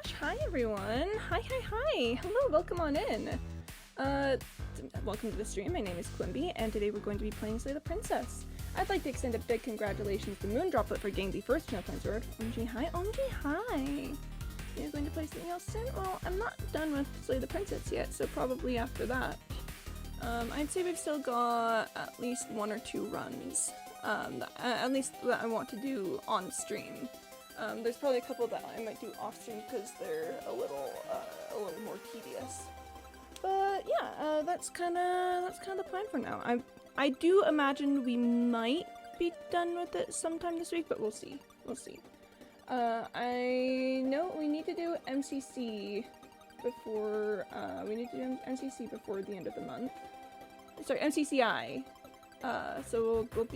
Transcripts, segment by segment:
gosh, hi everyone. Hi. Hello, welcome on in. Welcome to the stream. My name is Quimby, and today we're going to be playing Slay the Princess. I'd like to extend a big congratulations to Moondroplet for getting the first Channel Points Sword. OMG, hi. You're going to play something else soon? Well, I'm not done with Slay the Princess yet, so probably after that. I'd say we've still got at least 1 or 2 runs, at least that I want to do on stream. There's probably a couple that I might do off stream because they're a little more tedious. But yeah, that's kind of the plan for now. I do imagine we might be done with it sometime this week, but we'll see. I know we need to do MCC before MCC before the end of the month. Sorry, MCCI. So we'll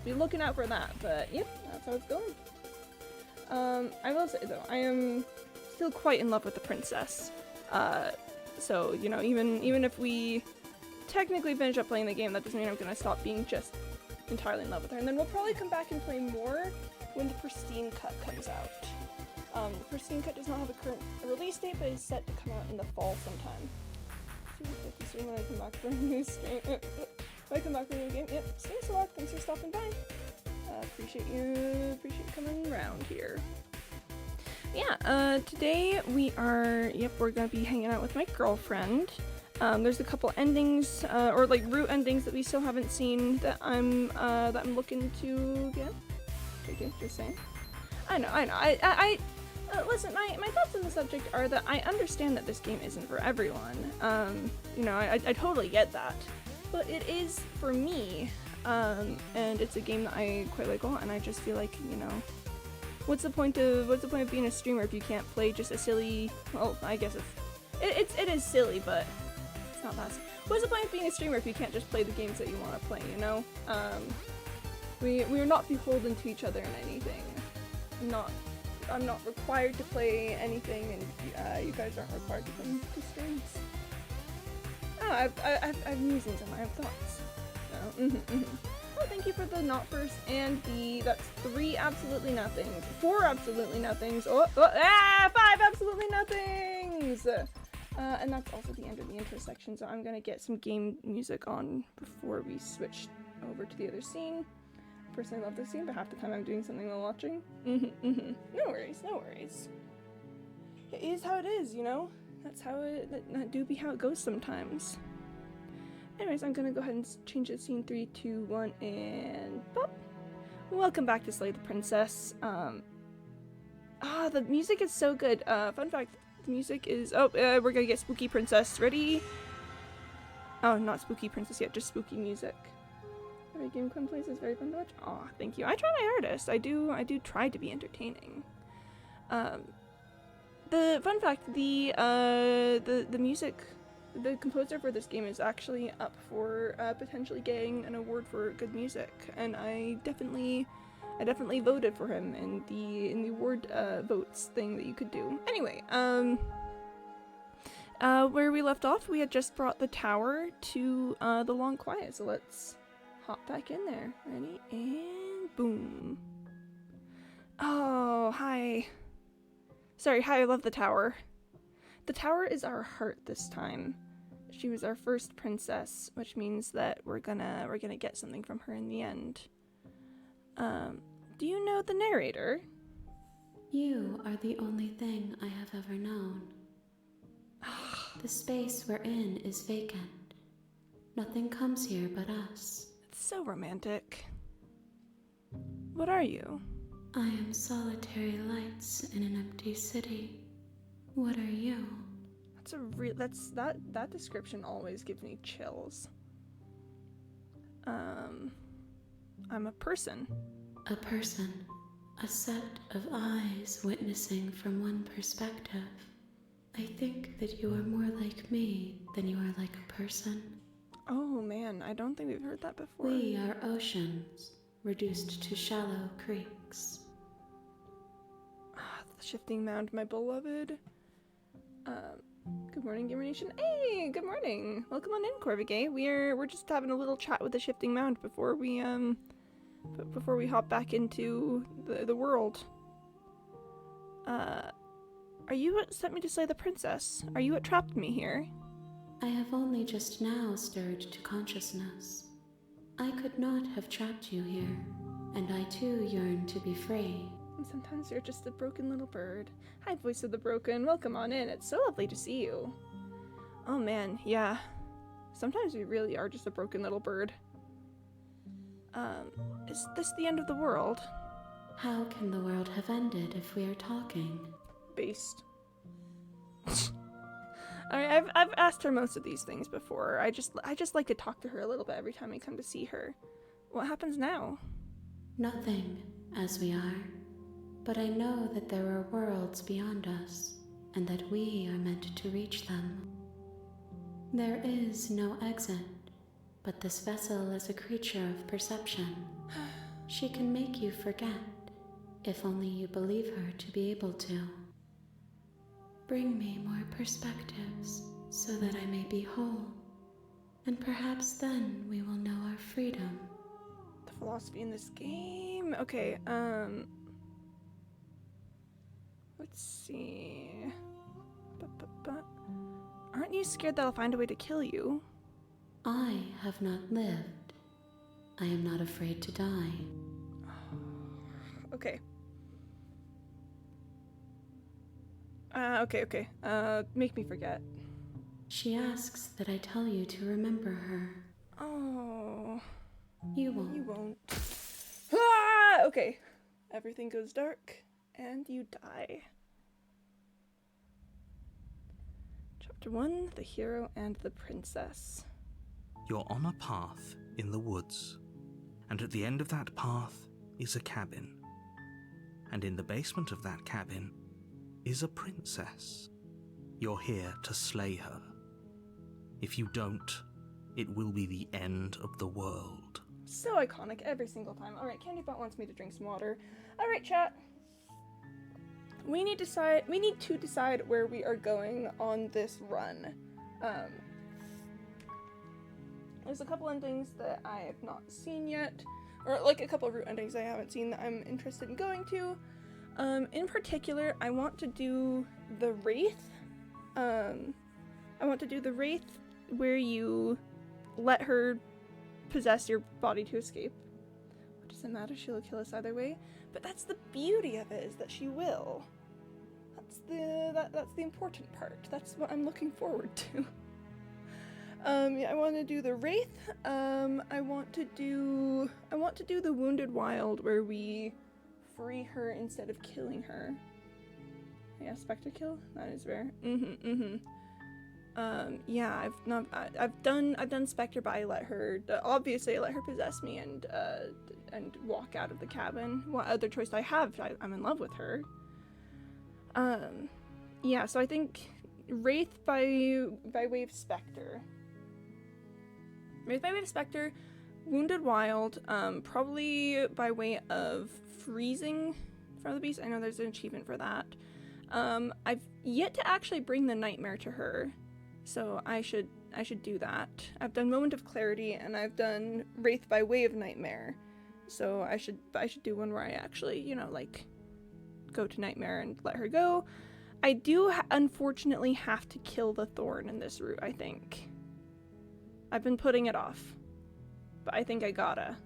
be looking out for that. But yep, that's how it's going. I will say though, I am still quite in love with the princess. So you know, even if we technically finish up playing the game, that doesn't mean I'm gonna stop being just entirely in love with her. And then we'll probably come back and play more when the Pristine Cut comes out. The Pristine Cut does not have a current release date, but is set to come out in the fall sometime. See when I come back for a new stream. When I come back for a new game. Yep, Steam Select, thanks for stopping by. Appreciate you coming around here. Yeah, today we're gonna be hanging out with my girlfriend. There's a couple endings, or like route endings that we still haven't seen that I'm looking to get. Okay, just saying. I know. Listen, my thoughts on the subject are that I understand that this game isn't for everyone. You know, I totally get that. But it is for me, and it's a game that I quite like a lot, and I just feel like, you know, what's the point of being a streamer if you can't play just a silly, well, I guess it is silly, but it's not that silly. What's the point of being a streamer if you can't just play the games that you want to play, you know? We're not beholden to each other in anything. I'm not required to play anything, and you guys aren't required to come to streams. Oh, I have musings and I have thoughts. So, Oh, thank you for the not first and that's 3 absolutely nothings, 4 absolutely nothings, 5 absolutely nothings! And that's also the end of the intro section, so I'm gonna get some game music on before we switch over to the other scene. Personally love this scene, but half the time I'm doing something while watching. No worries. It is how it is, you know? That's how that do be how it goes sometimes. Anyways, I'm gonna go ahead and change the scene 3, 2, 1, and pop! Welcome back to Slay the Princess. The music is so good. Fun fact, the music is, we're gonna get Spooky Princess ready. Oh, not Spooky Princess yet, just spooky music. Every game Quinn plays is very fun to watch. Aw, thank you. I try my hardest. I do try to be entertaining. The fun fact, the music, the composer for this game is actually up for potentially getting an award for good music, and I definitely voted for him in the award votes thing that you could do. Anyway, where we left off, we had just brought the tower to the Long Quiet, so let's hop back in there. Ready? And boom. Oh, hi. Sorry, hi, I love the tower. The tower is our heart this time. She was our first princess, which means that we're gonna get something from her in the end. Do you know the narrator? You are the only thing I have ever known. The space we're in is vacant. Nothing comes here but us. It's so romantic. What are you? I am solitary lights in an empty city. What are you? That description always gives me chills. I'm a person. A person. A set of eyes witnessing from one perspective. I think that you are more like me than you are like a person. Oh man, I don't think we've heard that before. We are oceans, reduced to shallow creeks. The shifting mound, my beloved. Good morning, Gamer Nation. Hey, good morning. Welcome on in, Corvigay. We're just having a little chat with the shifting mound before we hop back into the world. Are you what sent me to slay the princess? Are you what trapped me here? I have only just now stirred to consciousness. I could not have trapped you here, and I too yearn to be free. And sometimes you're just a broken little bird. Hi, voice of the broken. Welcome on in. It's so lovely to see you. Oh man, yeah. Sometimes we really are just a broken little bird. Is this the end of the world? How can the world have ended if we are talking? Based. I've asked her most of these things before. I just like to talk to her a little bit every time we come to see her. What happens now? Nothing, as we are. But I know that there are worlds beyond us, and that we are meant to reach them. There is no exit, but this vessel is a creature of perception. She can make you forget, if only you believe her to be able to. Bring me more perspectives, so that I may be whole, and perhaps then we will know our freedom. The philosophy in this game? Okay, let's see. Aren't you scared that I'll find a way to kill you? I have not lived. I am not afraid to die. Okay. Okay. Make me forget. She asks that I tell you to remember her. Oh. You won't. You won't. Ah! Okay. Everything goes dark, and you die. Chapter 1, The Hero and the Princess. You're on a path in the woods, and at the end of that path is a cabin. And in the basement of that cabin is a princess. You're here to slay her. If you don't, it will be the end of the world. So iconic every single time. Alright, Candybot wants me to drink some water. Alright, chat. We need to decide where we are going on this run. There's a couple endings that I have not seen yet, or like a couple of route endings I haven't seen that I'm interested in going to. In particular, I want to do the Wraith. I want to do the Wraith where you let her possess your body to escape. What does it matter? She'll kill us either way. But that's the beauty of it, is that she will. That's the important part. That's what I'm looking forward to. Yeah, I want to do the Wraith. I want to do the Wounded Wild where we free her instead of killing her. Yeah, Spectre kill? That is rare. Yeah, I've done Spectre, but I let her, obviously I let her possess me and walk out of the cabin. What other choice do I have? I'm in love with her. Yeah, so I think Wraith by way of Spectre. Wraith by way of Spectre, Wounded Wild, probably by way of freezing from the beast. I know there's an achievement for that. I've yet to actually bring the Nightmare to her, so I should do that. I've done Moment of Clarity and I've done Wraith by way of Nightmare, so I should do one where I actually, you know, like go to Nightmare and let her go. I do unfortunately have to kill the Thorn in this route, I think. I've been putting it off, but I think I gotta.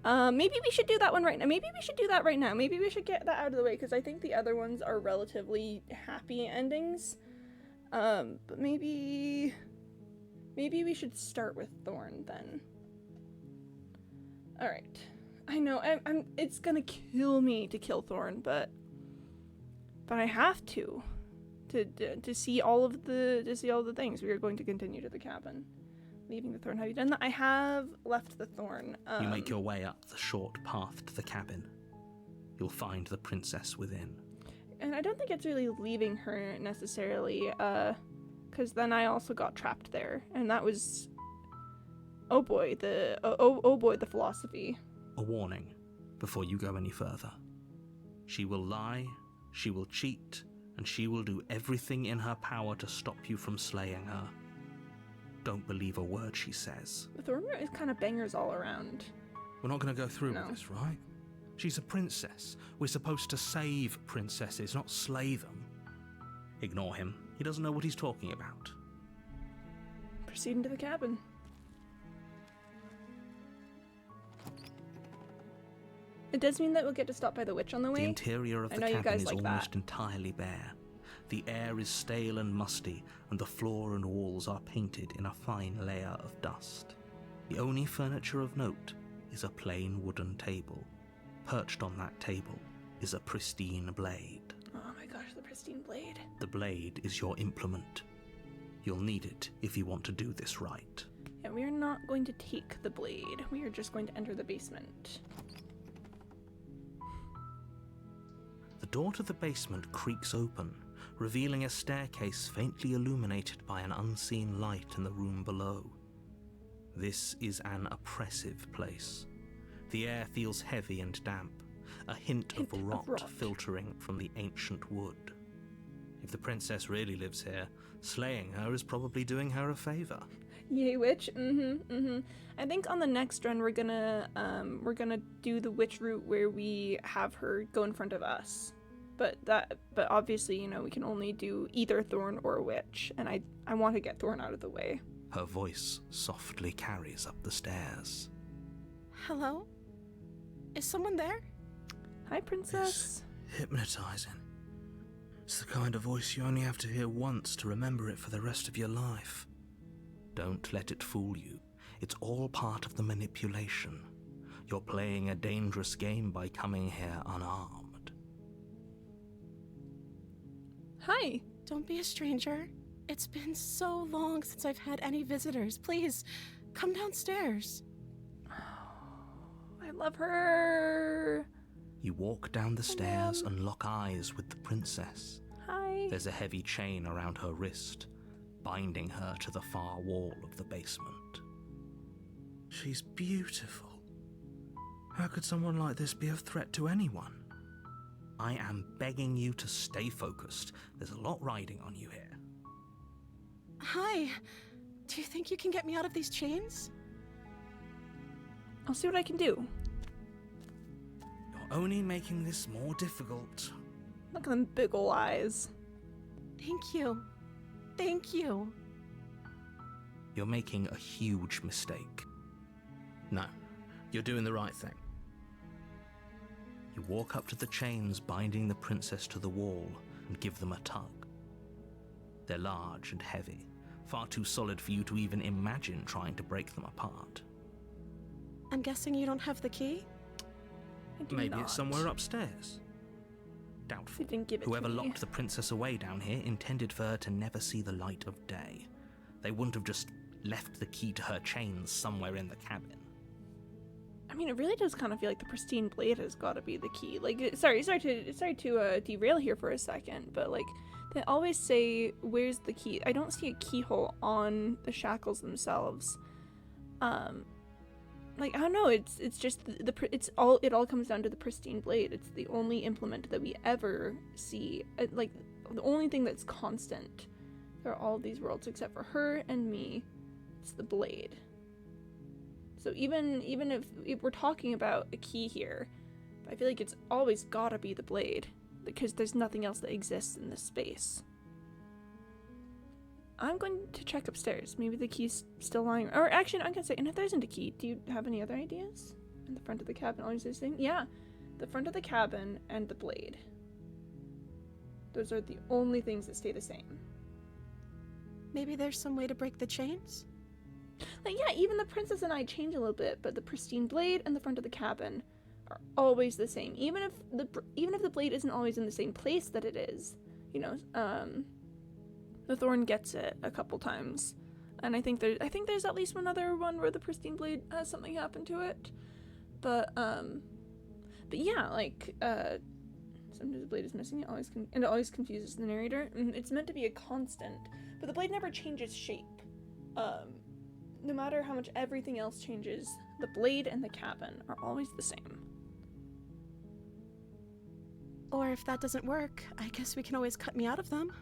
Maybe we should do that one right now. Maybe we should do that right now. Maybe we should get that out of the way, because I think the other ones are relatively happy endings. But maybe we should start with Thorn then. Alright. I know, it's gonna kill me to kill Thorn, but I have to see all of the things. We are going to continue to the cabin. Leaving the Thorn. Have you done that? I have left the Thorn. You make your way up the short path to the cabin. You'll find the princess within. And I don't think it's really leaving her necessarily, because then I also got trapped there, and that was, oh boy, the philosophy. A warning before you go any further. She will lie, she will cheat, and she will do everything in her power to stop you from slaying her. Don't believe a word she says. The Thorn is kind of bangers all around. We're not going to go through No. with this, right? She's a princess. We're supposed to save princesses, not slay them. Ignore him. He doesn't know what he's talking about. Proceed into the cabin. It does mean that we'll get to stop by the witch on the way. The interior of I the know you cabin guys is like almost that. entirely bare. The air is stale and musty, and the floor and walls are painted in a fine layer of dust. The only furniture of note is a plain wooden table. Perched on that table is a pristine blade. Oh my gosh, the pristine blade. The blade is your implement. You'll need it if you want to do this right. Yeah, we are not going to take the blade. We are just going to enter the basement. The door to the basement creaks open, revealing a staircase faintly illuminated by an unseen light in the room below. This is an oppressive place. The air feels heavy and damp, a hint of rot filtering from the ancient wood. If the princess really lives here, slaying her is probably doing her a favor. Yay, witch. I think on the next run we're gonna do the witch route where we have her go in front of us. But obviously, you know, we can only do either Thorn or Witch, and I want to get Thorn out of the way. Her voice softly carries up the stairs. Hello? Is someone there? Hi, princess. It's hypnotizing. It's the kind of voice you only have to hear once to remember it for the rest of your life. Don't let it fool you. It's all part of the manipulation. You're playing a dangerous game by coming here unarmed. Hi. Don't be a stranger. It's been so long since I've had any visitors. Please, come downstairs. I love her. You walk down the stairs and lock eyes with the princess. Hi. There's a heavy chain around her wrist, binding her to the far wall of the basement. She's beautiful. How could someone like this be a threat to anyone? I am begging you to stay focused. There's a lot riding on you here. Hi. Do you think you can get me out of these chains? I'll see what I can do. You're only making this more difficult. Look at them big ol' eyes. Thank you. Thank you. You're making a huge mistake. No, you're doing the right thing. You walk up to the chains binding the princess to the wall and give them a tug. They're large and heavy, far too solid for you to even imagine trying to break them apart. I'm guessing you don't have the key? I do Maybe not. it's somewhere upstairs. Doubtful. They didn't give it Whoever to me. locked the princess away down here intended for her to never see the light of day. They wouldn't have just left the key to her chains somewhere in the cabin. I mean, it really does kind of feel like the pristine blade has got to be the key. Like, sorry to derail here for a second, but like, they always say, "Where's the key?" I don't see a keyhole on the shackles themselves. Like, I don't know. It's just it all comes down to the pristine blade. It's the only implement that we ever see. Like, the only thing that's constant for all of these worlds, except for her and me, it's the blade. So even if we're talking about a key here, I feel like it's always gotta be the blade, because there's nothing else that exists in this space. I'm going to check upstairs. Maybe the key's still lying. Or actually, I'm gonna say, and if there isn't a key, do you have any other ideas? In the front of the cabin, always the same? Yeah, the front of the cabin and the blade. Those are the only things that stay the same. Maybe there's some way to break the chains? Like, yeah, even the princess and I change a little bit, but the pristine blade and the front of the cabin are always the same. Even if the blade isn't always in the same place that it is, you know. The Thorn gets it a couple times, and I think there's at least one other one where the pristine blade has something happen to it. But yeah, like sometimes the blade is missing. It always confuses the narrator. It's meant to be a constant, but the blade never changes shape. No matter how much everything else changes, the blade and the cabin are always the same. Or if that doesn't work, I guess we can always cut me out of them.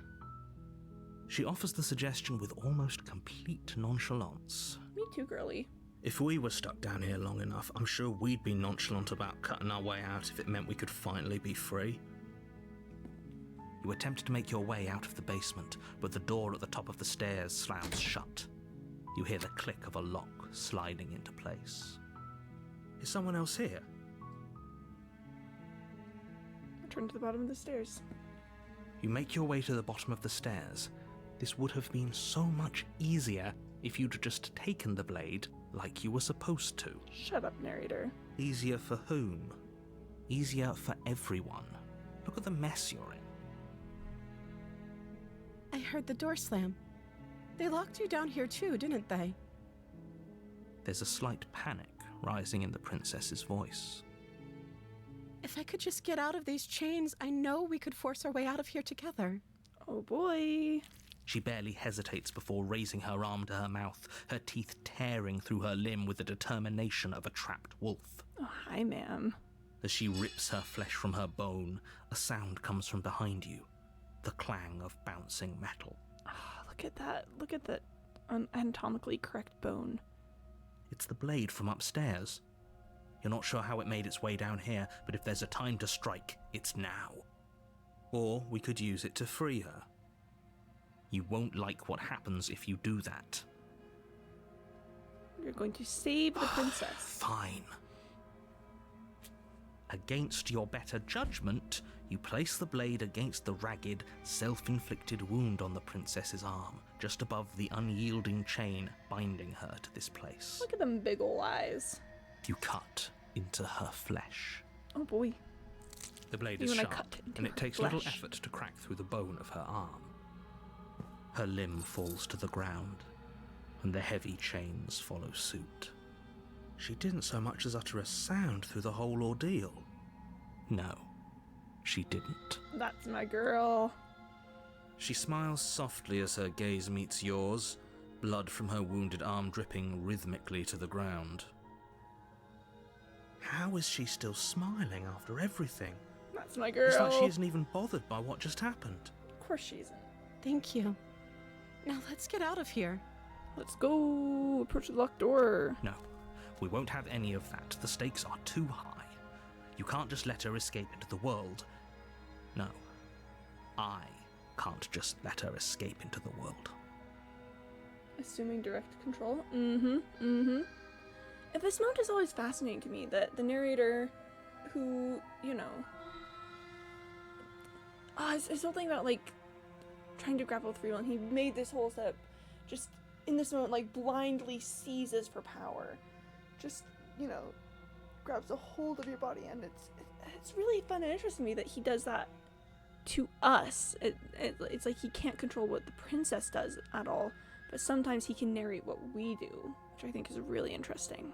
She offers the suggestion with almost complete nonchalance. Me too, girly. If we were stuck down here long enough, I'm sure we'd be nonchalant about cutting our way out if it meant we could finally be free. You attempt to make your way out of the basement, but the door at the top of the stairs slams shut. You hear the click of a lock sliding into place. Is someone else here? I turn to the bottom of the stairs. You make your way to the bottom of the stairs. This would have been so much easier if you'd just taken the blade like you were supposed to. Shut up, narrator. Easier for whom? Easier for everyone. Look at the mess you're in. I heard the door slam. They locked you down here too, didn't they? There's a slight panic rising in the princess's voice. If I could just get out of these chains, I know we could force our way out of here together. Oh boy. She barely hesitates before raising her arm to her mouth, her teeth tearing through her limb with the determination of a trapped wolf. Oh, hi, ma'am. As she rips her flesh from her bone, a sound comes from behind you, the clang of bouncing metal. Oh, look at that. Look at that anatomically correct bone. It's the blade from upstairs. You're not sure how it made its way down here, but if there's a time to strike, it's now. Or we could use it to free her. You won't like what happens if you do that. You're going to save the princess. Fine. Against your better judgment, you place the blade against the ragged, self-inflicted wound on the princess's arm, just above the unyielding chain binding her to this place. Look at them big ol' eyes. You cut into her flesh. Oh boy. The blade You is wanna sharp, cut into and it her takes little flesh. effort to crack through the bone of her arm. Her limb falls to the ground, and the heavy chains follow suit. She didn't so much as utter a sound through the whole ordeal. No, she didn't. That's my girl. She smiles softly as her gaze meets yours, blood from her wounded arm dripping rhythmically to the ground. How is she still smiling after everything? That's my girl. It's like she isn't even bothered by what just happened. Of course she isn't. Thank you. Now let's get out of here. Let's go. Approach the locked door. No, we won't have any of that. The stakes are too high. You can't just let her escape into the world. No, I can't just let her escape into the world. Assuming direct control. And this moment is always fascinating to me, that the narrator who, you know, is whole thing about, like, trying to grapple with free will, and he made this whole setup just in this moment, like, blindly seizes for power. Just, you know, grabs a hold of your body, and it's really fun and interesting to me that he does that to us. It's like he can't control what the princess does at all, but sometimes he can narrate what we do, which I think is really interesting.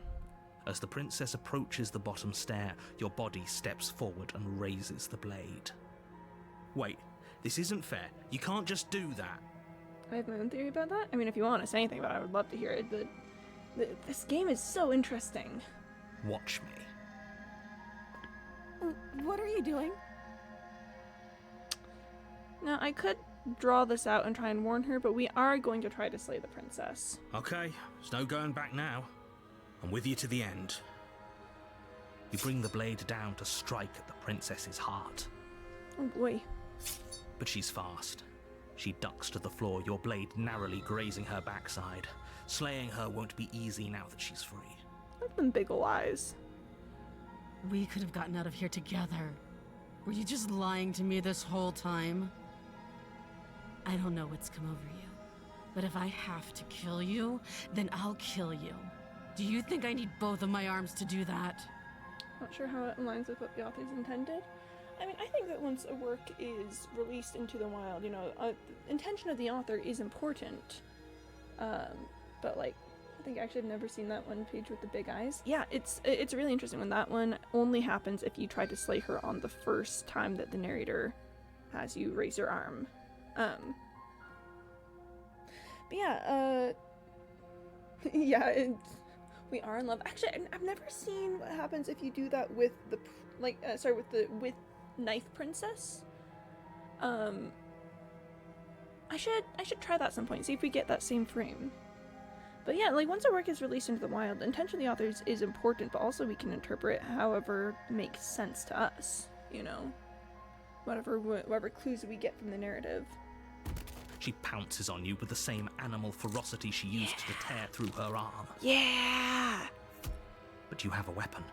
As the princess approaches the bottom stair, your body steps forward and raises the blade. Wait, this isn't fair. You can't just do that. I have my own theory about that. I mean, if you want to say anything about it, I would love to hear it. This game is so interesting. Watch me. What are you doing? Now, I could draw this out and try and warn her, but we are going to try to slay the princess. Okay, there's no going back now. I'm with you to the end. You bring the blade down to strike at the princess's heart. Oh boy. But she's fast. She ducks to the floor, your blade narrowly grazing her backside. Slaying her won't be easy now that she's free. Look at them big ol' eyes. We could have gotten out of here together. Were you just lying to me this whole time? I don't know what's come over you, but if I have to kill you, then I'll kill you. Do you think I need both of my arms to do that? Not sure how it aligns with what the authors intended. I mean, I think that once a work is released into the wild, you know, the intention of the author is important. But like, I think actually I've never seen that one page with the big eyes. Yeah, it's really interesting when that one only happens if you try to slay her on the first time that the narrator has you raise your arm. But yeah, yeah, we are in love. Actually, I've never seen what happens if you do that with the, with Knife Princess. I should try that some point, see if we get that same frame. But yeah, like, once a work is released into the wild, the intention of the authors is important, but also we can interpret however makes sense to us, you know? whatever clues we get from the narrative. She pounces on you with the same animal ferocity she used to tear through her arm. Yeah! But you have a weapon.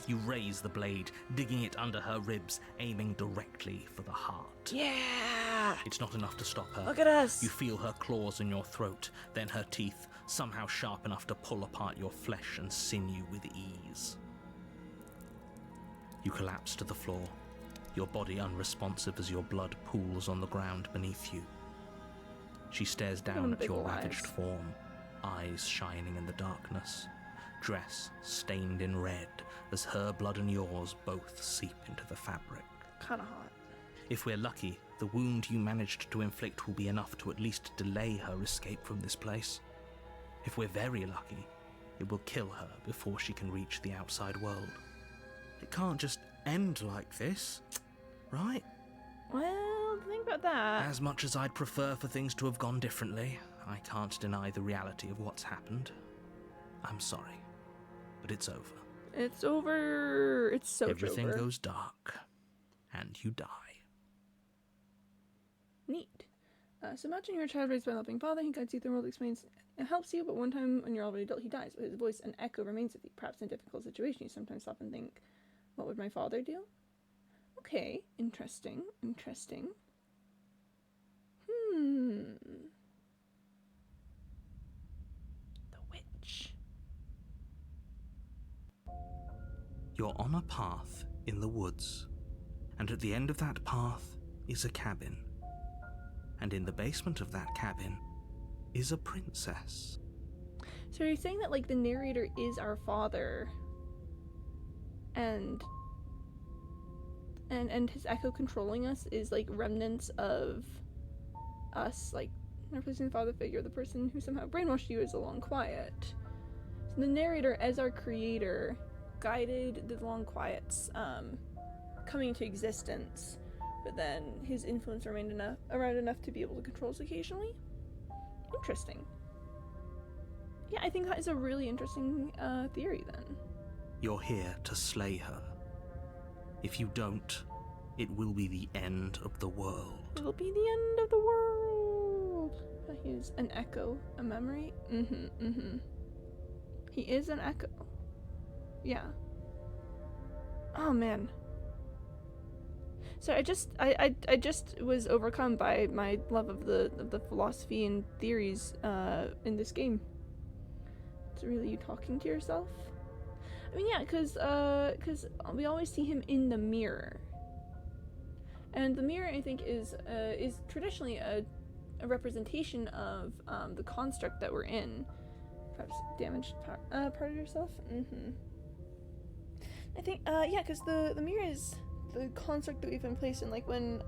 You raise the blade, digging it under her ribs, aiming directly for the heart. Yeah! It's not enough to stop her. Look at us! You feel her claws in your throat, then her teeth, somehow sharp enough to pull apart your flesh and sinew with ease. You collapse to the floor, your body unresponsive as your blood pools on the ground beneath you. She stares down at your ravaged form, eyes shining in the darkness, dress stained in red as her blood and yours both seep into the fabric. Kinda hot. If we're lucky, the wound you managed to inflict will be enough to at least delay her escape from this place. If we're very lucky, it will kill her before she can reach the outside world. It can't just end like this, right? Well, think about that. As much as I'd prefer for things to have gone differently, I can't deny the reality of what's happened. I'm sorry, but it's over. It's over. It's so Everything over. goes dark, and you die. Neat. So imagine you're a child raised by a loving father. He guides you through the world, explains, and helps you, but one time when you're already adult, he dies. But his voice and echo remains with you. Perhaps in a difficult situation, you sometimes stop and think, what would my father do? Okay, interesting. The witch. You're on a path in the woods, and at the end of that path is a cabin. And in the basement of that cabin is a princess. So you're saying that, like, the narrator is our father, and his echo controlling us is, like, remnants of us, like, replacing the father figure, the person who somehow brainwashed you is the Long Quiet. So the narrator, as our creator, guided the Long Quiet's coming into existence, but then his influence remained around enough to be able to control us occasionally? Interesting. Yeah, I think that is a really interesting theory, then. You're here to slay her. If you don't, it will be the end of the world. It'll be the end of the world. He's an echo, a memory. He is an echo. Yeah. Oh man. So I just was overcome by my love of the philosophy and theories in this game. It's really you talking to yourself. I mean, yeah, because we always see him in the mirror, and the mirror, I think, is traditionally a representation of the construct that we're in. Perhaps damaged part of yourself. I think, yeah, because the mirror is the construct that we've been placed in. Like when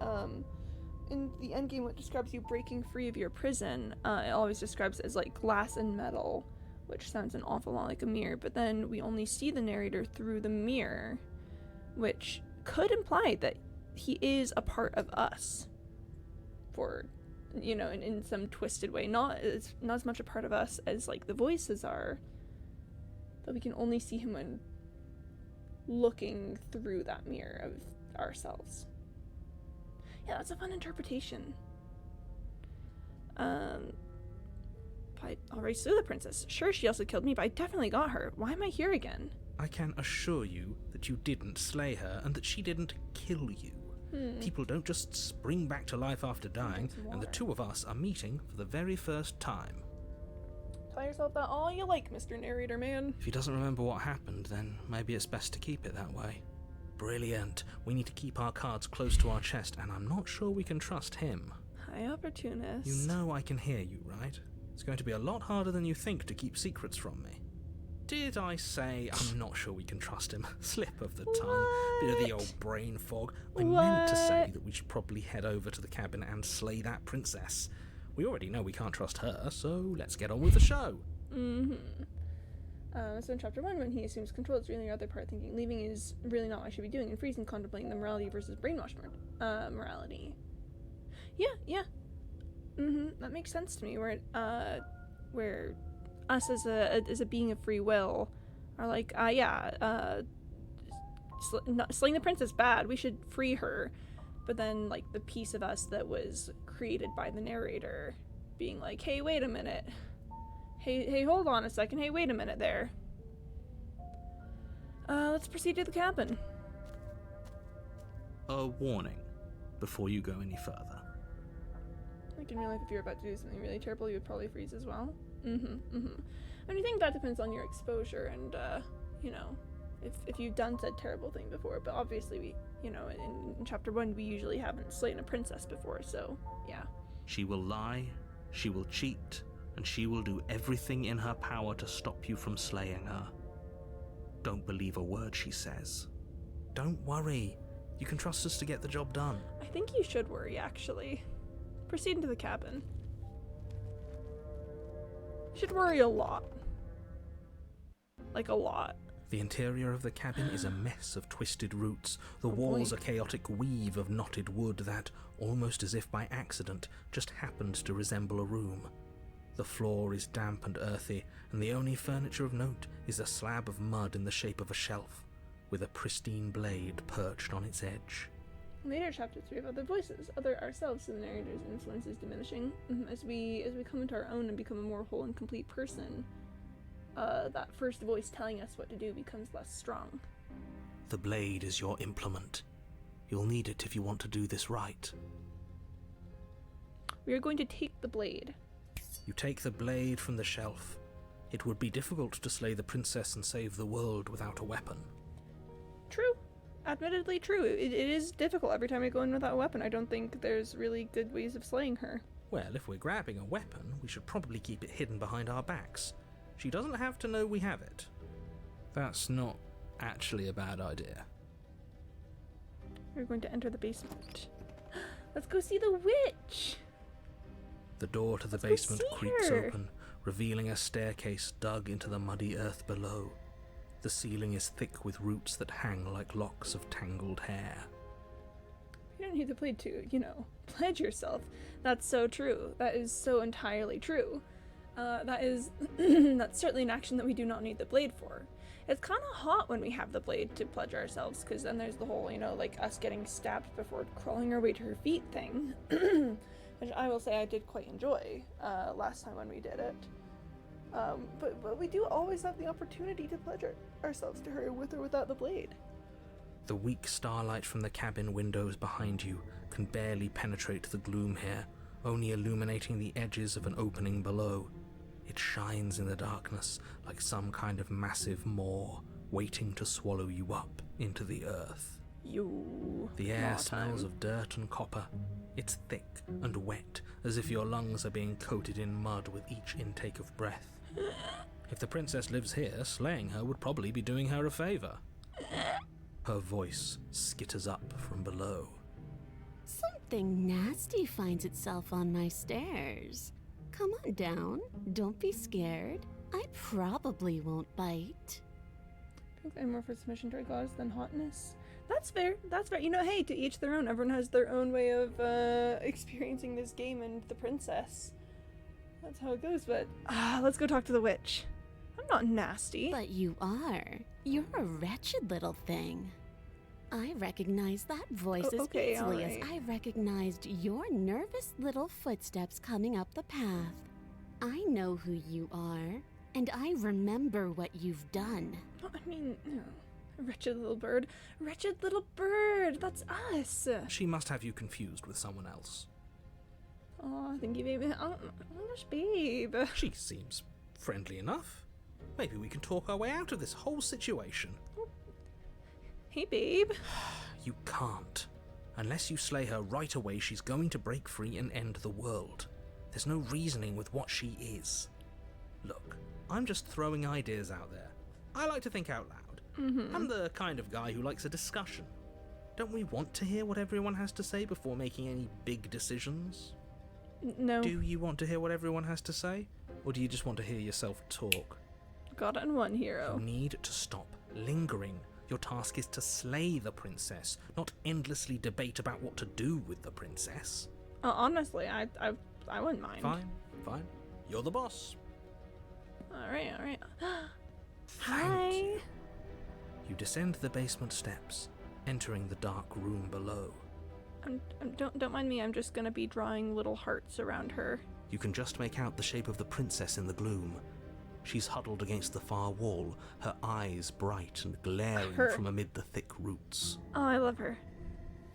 in the endgame, what describes you breaking free of your prison, it always describes it as like glass and metal, which sounds an awful lot like a mirror, but then we only see the narrator through the mirror, which could imply that he is a part of us, for, you know, in some twisted way. Not as much a part of us as, like, the voices are, but we can only see him when looking through that mirror of ourselves. Yeah, that's a fun interpretation. But I already slew the princess. Sure, she also killed me, but I definitely got her. Why am I here again? I can assure you that you didn't slay her and that she didn't kill you. People don't just spring back to life after dying, and the two of us are meeting for the very first time. Tell yourself that all you like, Mr. Narrator Man. If he doesn't remember what happened, then maybe it's best to keep it that way. Brilliant. We need to keep our cards close to our chest, and I'm not sure we can trust him. Hi, opportunist. You know I can hear you, right? It's going to be a lot harder than you think to keep secrets from me. Did I say I'm not sure we can trust him? Slip of the tongue, bit of the old brain fog. I meant to say that we should probably head over to the cabin and slay that princess. We already know we can't trust her, so let's get on with the show. So in chapter 1, when he assumes control, it's really the other part thinking leaving is really not what I should be doing, and freezing, contemplating the morality versus brainwash morality. Yeah. That makes sense to me, where us as a being of free will are like, slaying the princess bad, we should free her. but then like the piece of us that was created by the narrator being like, hey, wait a minute. Hey, hold on a second. Hey, wait a minute there. Let's proceed to the cabin. A warning before you go any further. Like in real life, if you're about to do something really terrible, you would probably freeze as well. I mean, I think that depends on your exposure and, you know, if you've done said terrible thing before. But obviously, we, you know, in chapter 1, we usually haven't slain a princess before, so yeah. She will lie, she will cheat, and she will do everything in her power to stop you from slaying her. Don't believe a word she says. Don't worry. You can trust us to get the job done. I think you should worry, actually. Proceed into the cabin. You should worry a lot. Like, a lot. The interior of the cabin is a mess of twisted roots. The walls a chaotic weave of knotted wood that, almost as if by accident, just happened to resemble a room. The floor is damp and earthy, and the only furniture of note is a slab of mud in the shape of a shelf, with a pristine blade perched on its edge. Later chapters we have other voices, other ourselves, so the narrator's influence is diminishing. As we come into our own and become a more whole and complete person, that first voice telling us what to do becomes less strong. The blade is your implement. You'll need it if you want to do this right. We are going to take the blade. You take the blade from the shelf. It would be difficult to slay the princess and save the world without a weapon. True. Admittedly true. It is difficult every time we go in without a weapon. I don't think there's really good ways of slaying her. Well, if we're grabbing a weapon, we should probably keep it hidden behind our backs. She doesn't have to know we have it. That's not actually a bad idea. We're going to enter the basement. Let's go see the witch! The door to the Let's go basement see creaks her. open, revealing a staircase dug into the muddy earth below. The ceiling is thick with roots that hang like locks of tangled hair. You don't need the blade to, you know, pledge yourself. That's so true. That is so entirely true. That's certainly an action that we do not need the blade for. It's kind of hot when we have the blade to pledge ourselves, because then there's the whole, you know, like us getting stabbed before crawling our way to her feet thing. Which I will say I did quite enjoy last time when we did it. But we do always have the opportunity to pledge ourselves to her with or without the blade. The weak starlight from the cabin windows behind you can barely penetrate the gloom here, only illuminating the edges of an opening below. It shines in the darkness like some kind of massive maw waiting to swallow you up into the earth. The air smells of dirt and copper. It's thick and wet, as if your lungs are being coated in mud with each intake of breath. If the princess lives here, slaying her would probably be doing her a favor. Her voice skitters up from below. Something nasty finds itself on my stairs. Come on down. Don't be scared. I probably won't bite. I'm more for submission to our gods than hotness. That's fair. That's fair. You know, hey, to each their own. Everyone has their own way of experiencing this game and the princess. That's how it goes. But let's go talk to the witch. I'm not nasty. But you are. You're a wretched little thing. I recognize that voice as okay, easily alright. as I recognized your nervous little footsteps coming up the path. I know who you are, and I remember what you've done. I mean, wretched little bird. Wretched little bird. That's us. She must have you confused with someone else. Oh, thank you, baby. Oh my gosh, babe. She seems friendly enough. Maybe we can talk our way out of this whole situation. Hey, babe. You can't. Unless you slay her right away, she's going to break free and end the world. There's no reasoning with what she is. Look, I'm just throwing ideas out there. I like to think out loud. I'm the kind of guy who likes a discussion. Don't we want to hear what everyone has to say before making any big decisions? No. Do you want to hear what everyone has to say? Or do you just want to hear yourself talk? Got it in one, hero. You need to stop lingering. Your task is to slay the princess, not endlessly debate about what to do with the princess. Honestly, I wouldn't mind. Fine. You're the boss. Alright. Thank Hi. You descend the basement steps, entering the dark room below. Don't mind me. I'm just gonna be drawing little hearts around her. You can just make out the shape of the princess in the gloom. She's huddled against the far wall, her eyes bright and glaring from amid the thick roots. Oh, I love her.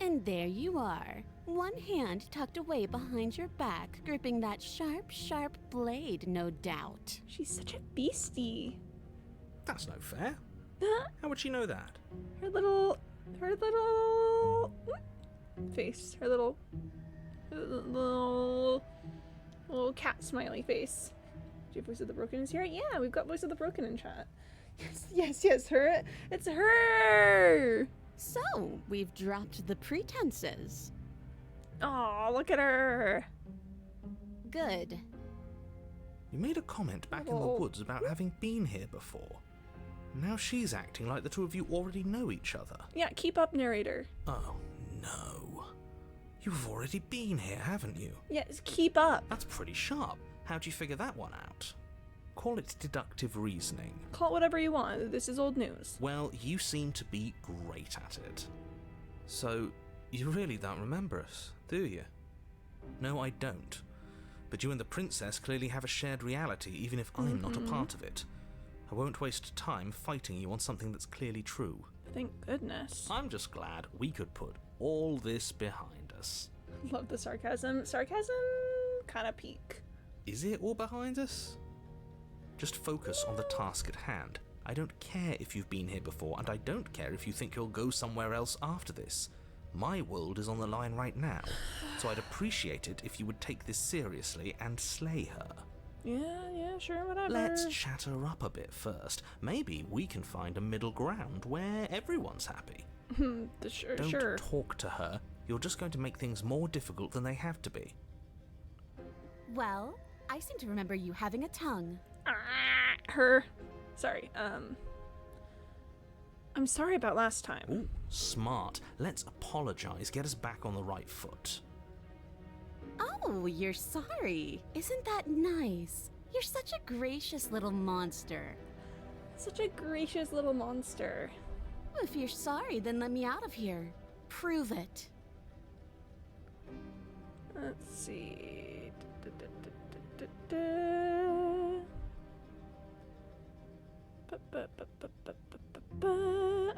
And there you are, one hand tucked away behind your back, gripping that sharp, sharp blade, no doubt. She's such a beastie. That's no fair. How would she know that? Her little face. Her little cat smiley face. Do you have Voice of the Broken is here? Yeah, we've got Voice of the Broken in chat. Yes, her. It's her! So, we've dropped the pretenses. Oh, look at her. Good. You made a comment back in the woods about having been here before. Now she's acting like the two of you already know each other. Yeah, keep up, narrator. Oh, no. You've already been here, haven't you? Yes, keep up. That's pretty sharp. How'd you figure that one out? Call it deductive reasoning. Call it whatever you want. This is old news. Well, you seem to be great at it. So, you really don't remember us, do you? No, I don't. But you and the princess clearly have a shared reality, even if I'm not a part of it. I won't waste time fighting you on something that's clearly true. Thank goodness. I'm just glad we could put all this behind us. Love the sarcasm. Sarcasm kind of peak. Is it all behind us? Just focus on the task at hand. I don't care if you've been here before, and I don't care if you think you'll go somewhere else after this. My world is on the line right now, so I'd appreciate it if you would take this seriously and slay her. Yeah, sure, whatever. Let's chat her up a bit first. Maybe we can find a middle ground where everyone's happy. Don't talk to her. You're just going to make things more difficult than they have to be. Well, I seem to remember you having a tongue. Her. Sorry, I'm sorry about last time. Ooh, smart. Let's apologize, get us back on the right foot. Oh, you're sorry. Isn't that nice? You're such a gracious little monster. Such a gracious little monster. If you're sorry, then let me out of here. Prove it. Let's see.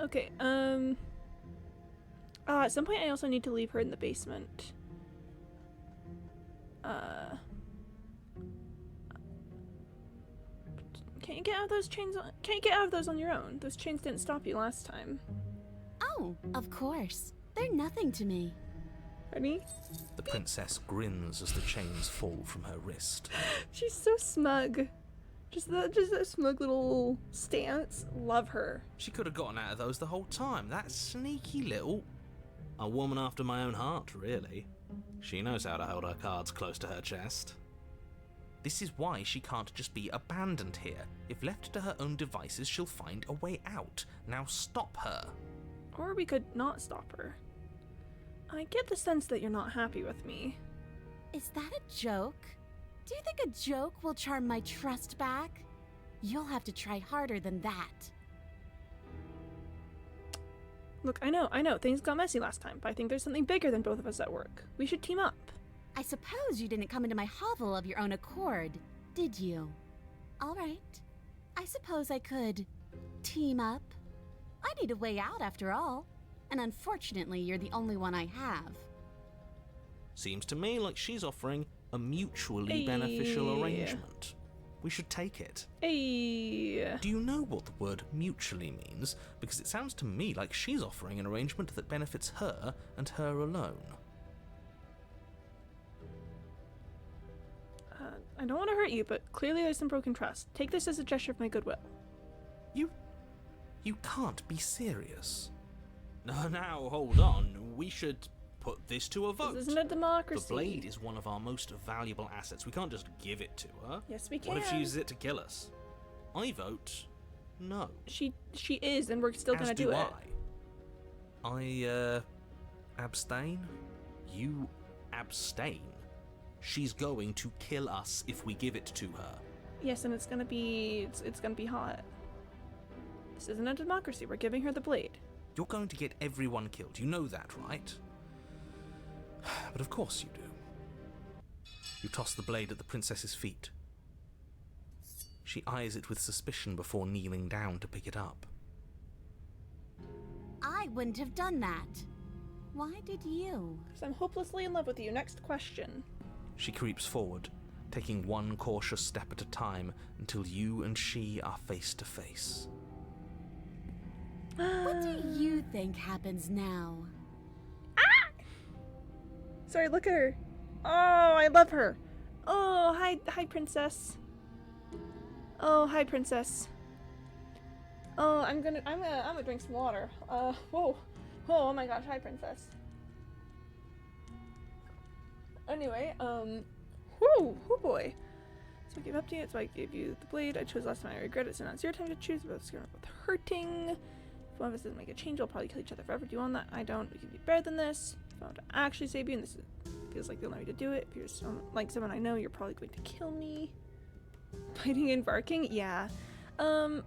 Okay, at some point I also need to leave her in the basement. Can't you get out of those chains? Can't you get out of those on your own? Those chains didn't stop you last time. Oh, of course. They're nothing to me. Ready? The princess grins as the chains fall from her wrist. She's so smug. Just that smug little stance. Love her. She could have gotten out of those the whole time. That sneaky little... A woman after my own heart, really. She knows how to hold her cards close to her chest. This is why she can't just be abandoned here. If left to her own devices, she'll find a way out. Now stop her. Or we could not stop her. I get the sense that you're not happy with me. Is that a joke? Do you think a joke will charm my trust back? You'll have to try harder than that. Look, I know, things got messy last time, but I think there's something bigger than both of us at work. We should team up. I suppose you didn't come into my hovel of your own accord, did you? All right. I suppose I could team up. I need a way out after all. And unfortunately, you're the only one I have. Seems to me like she's offering a mutually beneficial arrangement. We should take it. Hey. Do you know what the word mutually means? Because it sounds to me like she's offering an arrangement that benefits her and her alone. I don't want to hurt you, but clearly there's some broken trust. Take this as a gesture of my goodwill. You can't be serious. Now, hold on. We should put this to a vote. This isn't a democracy. The blade is one of our most valuable assets. We can't just give it to her. Yes, we can. What if she uses it to kill us? I vote no. She is, and we're still gonna do it. I abstain. You abstain. She's going to kill us if we give it to her. Yes, and it's gonna be hot. This isn't a democracy. We're giving her the blade. You're going to get everyone killed. You know that, right? But of course you do. You toss the blade at the princess's feet. She eyes it with suspicion before kneeling down to pick it up. I wouldn't have done that. Why did you? Because I'm hopelessly in love with you. Next question. She creeps forward, taking one cautious step at a time until you and she are face to face. What do you think happens now? Sorry, look at her. Oh, I love her. Oh, hi, princess. Oh, hi, princess. Oh, I'm gonna drink some water. Whoa, oh my gosh, hi, princess. Anyway, whoo, boy. So I gave up to you. So I gave you the blade. I chose last time. I regret it. So now it's your time to choose. But it's going with hurting. If one of us doesn't make a change, we'll probably kill each other forever. Do you want that? I don't. We can be better than this. If I want to actually save you, and this feels like the only way to do it. If you're like someone I know, you're probably going to kill me. Biting and barking? Yeah. I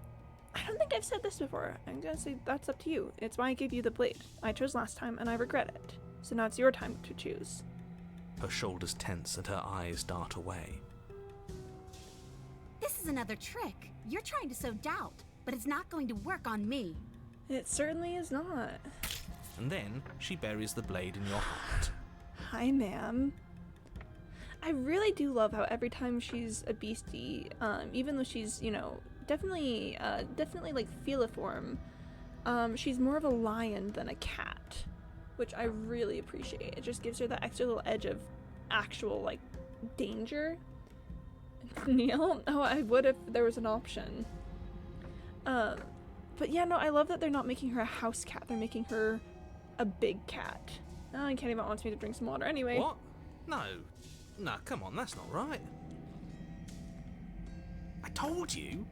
don't think I've said this before. I'm gonna say that's up to you. It's why I gave you the blade. I chose last time, and I regret it. So now it's your time to choose. Her shoulders tense and her eyes dart away. This is another trick. You're trying to sow doubt, but it's not going to work on me. It certainly is not. And then she buries the blade in your heart. Hi, ma'am. I really do love how every time she's a beastie, even though she's, you know, definitely like filiform, she's more of a lion than a cat, which I really appreciate. It just gives her that extra little edge of actual, like, danger. Neil? Oh, I would if there was an option. But yeah, no, I love that they're not making her a house cat. They're making her a big cat. Oh, and Kenny wants me to drink some water anyway. What? No, come on, that's not right. I told you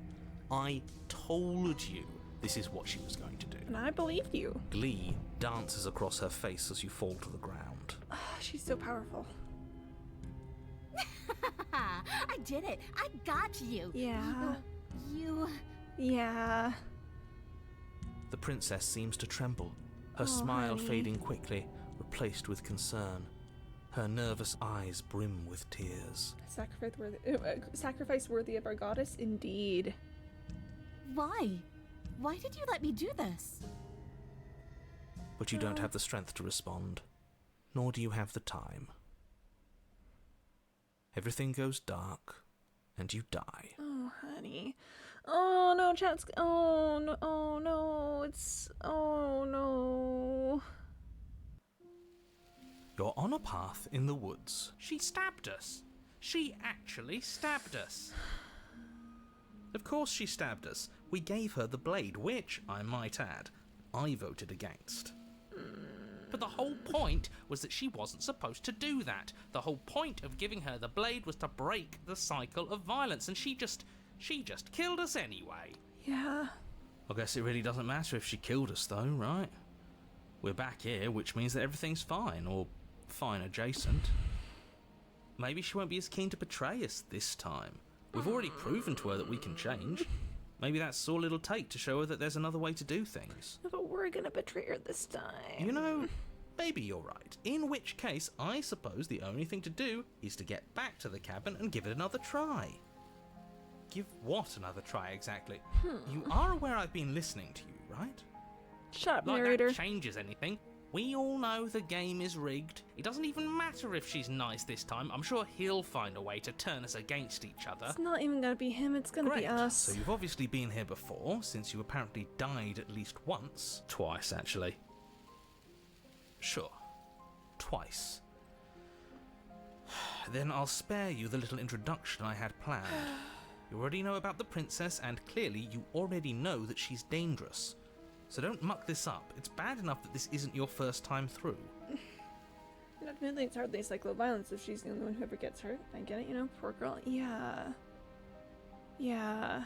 this is what she was going to do. And I believed you. Glee dances across her face as you fall to the ground. She's so powerful. I did it. I got you. Yeah. You. Yeah. The princess seems to tremble, her Oh, smile honey. fading quickly, replaced with concern. Her nervous eyes brim with tears. Sacrifice worthy of our goddess, indeed. Why? Why did you let me do this? But you don't have the strength to respond, nor do you have the time. Everything goes dark, and you die. Oh, honey. Oh no, chat's. Oh no. Oh no. It's. Oh no. You're on a path in the woods. She stabbed us. She actually stabbed us. Of course she stabbed us. We gave her the blade, which, I might add, I voted against. But the whole point was that she wasn't supposed to do that. The whole point of giving her the blade was to break the cycle of violence, and she just killed us anyway. Yeah. I guess it really doesn't matter if she killed us though, right? We're back here, which means that everything's fine, or fine adjacent. Maybe she won't be as keen to betray us this time. We've already proven to her that we can change. Maybe that's all it'll take to show her that there's another way to do things. But we're gonna betray her this time. You know, maybe you're right. In which case, I suppose the only thing to do is to get back to the cabin and give it another try. Give what another try, exactly? You are aware I've been listening to you, right? Shut up, Like narrator. that changes anything. We all know the game is rigged. It doesn't even matter if she's nice this time. I'm sure he'll find a way to turn us against each other. It's not even gonna be him, it's gonna be Great. us. So you've obviously been here before, since you apparently died at least once. Twice, actually. Sure. Twice. Then I'll spare you the little introduction I had planned. You already know about the princess, and clearly you already know that she's dangerous. So don't muck this up. It's bad enough that this isn't your first time through. Admittedly, it's hardly a cycle of violence if she's the only one who ever gets hurt. I get it, you know, poor girl. Yeah. Yeah.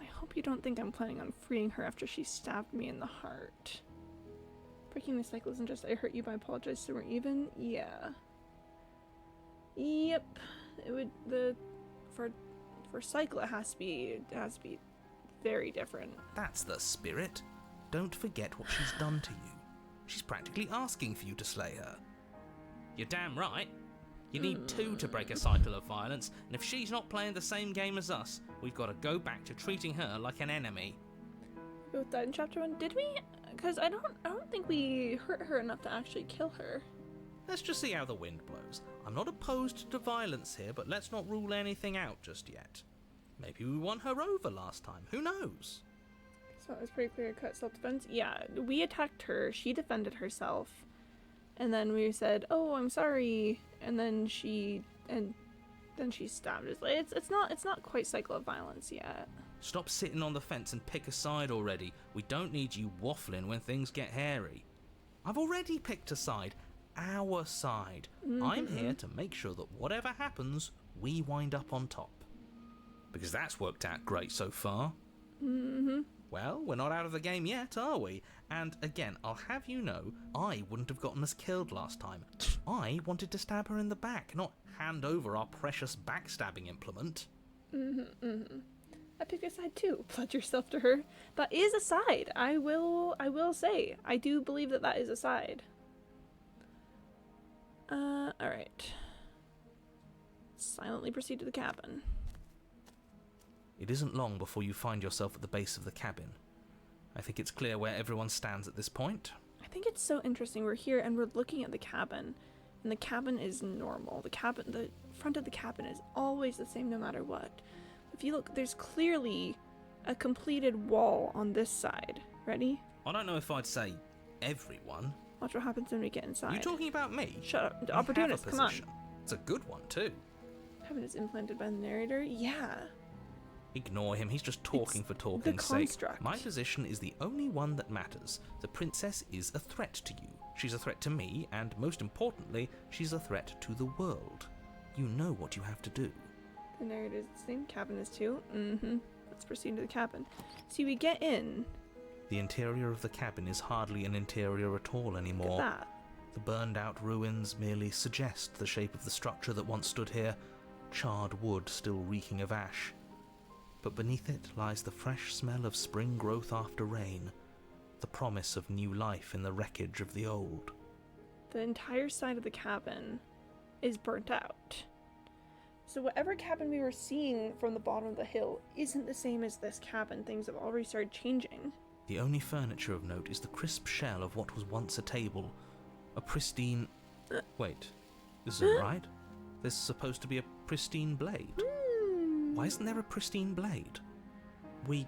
I hope you don't think I'm planning on freeing her after she stabbed me in the heart. Breaking the cycle isn't just I hurt you, but I apologize so we're even. Yeah. Yep. It would for For cycle, it has to be very different. That's the spirit. Don't forget what she's done to you. She's practically asking for you to slay her. You're damn right. You need two to break a cycle of violence, and if she's not playing the same game as us, we've got to go back to treating her like an enemy. We both died in chapter 1, did we? Because I don't think we hurt her enough to actually kill her. Let's just see how the wind blows. I'm not opposed to violence here, but let's not rule anything out just yet. Maybe we won her over last time. Who knows? So it was pretty clear-cut self-defense. Yeah, we attacked her. She defended herself. And then we said, "Oh, I'm sorry." And then she stabbed us. Like, it's not quite cycle of violence yet. Stop sitting on the fence and pick a side already. We don't need you waffling when things get hairy. I've already picked a side. Our side. I'm here to make sure that whatever happens, we wind up on top. Because that's worked out great so far. Well, we're not out of the game yet, are we? And again, I'll have you know, I wouldn't have gotten us killed last time. I wanted to stab her in the back, not hand over our precious backstabbing implement. I picked a side too. Pledge yourself to her. That is a side. I will say. I do believe that is a side. Alright. Silently proceed to the cabin. It isn't long before you find yourself at the base of the cabin. I think it's clear where everyone stands at this point. I think it's so interesting. We're here and we're looking at the cabin. And the cabin is normal. The front of the cabin is always the same no matter what. If you look, there's clearly a completed wall on this side. Ready? I don't know if I'd say everyone. Watch what happens when we get inside. You talking about me? Shut up. We have a Opportunist, come on. position. It's a good one too. Cabin is implanted by the narrator? Yeah. Ignore him, he's just talking It's for talking's the sake. construct. My position is the only one that matters. The princess is a threat to you. She's a threat to me, and most importantly, she's a threat to the world. You know what you have to do. The narrator is the same. Cabin is too. Let's proceed to the cabin. See, we get in. The interior of the cabin is hardly an interior at all Look anymore. at that. The burned out ruins merely suggest the shape of the structure that once stood here, charred wood still reeking of ash. But beneath it lies the fresh smell of spring growth after rain, the promise of new life in the wreckage of the old. The entire side of the cabin is burnt out. So whatever cabin we were seeing from the bottom of the hill isn't the same as this cabin. Things have already started changing. The only furniture of note is the crisp shell of what was once a table. A pristine... Wait, this isn't right. There's supposed to be a pristine blade. Why isn't there a pristine blade? We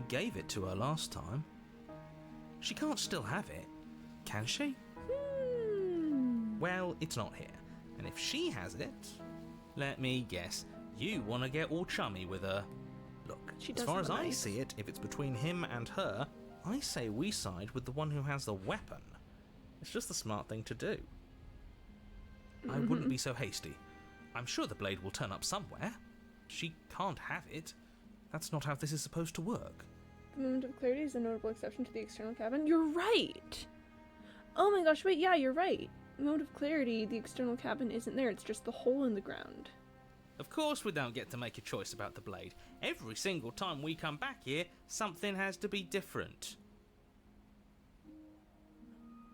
gave it to her last time. She can't still have it, can she? Well, it's not here. And if she has it, let me guess, you want to get all chummy with her. Look, She as does far have as a I knife. see it, if it's between him and her, I say we side with the one who has the weapon. It's just the smart thing to do. I wouldn't be so hasty. I'm sure the blade will turn up somewhere. She can't have it. That's not how this is supposed to work. The moment of clarity is a notable exception to the external cabin. You're right! Oh my gosh, wait, yeah, you're right. The moment of clarity, the external cabin isn't there. It's just the hole in the ground. Of course we don't get to make a choice about the blade. Every single time we come back here, something has to be different.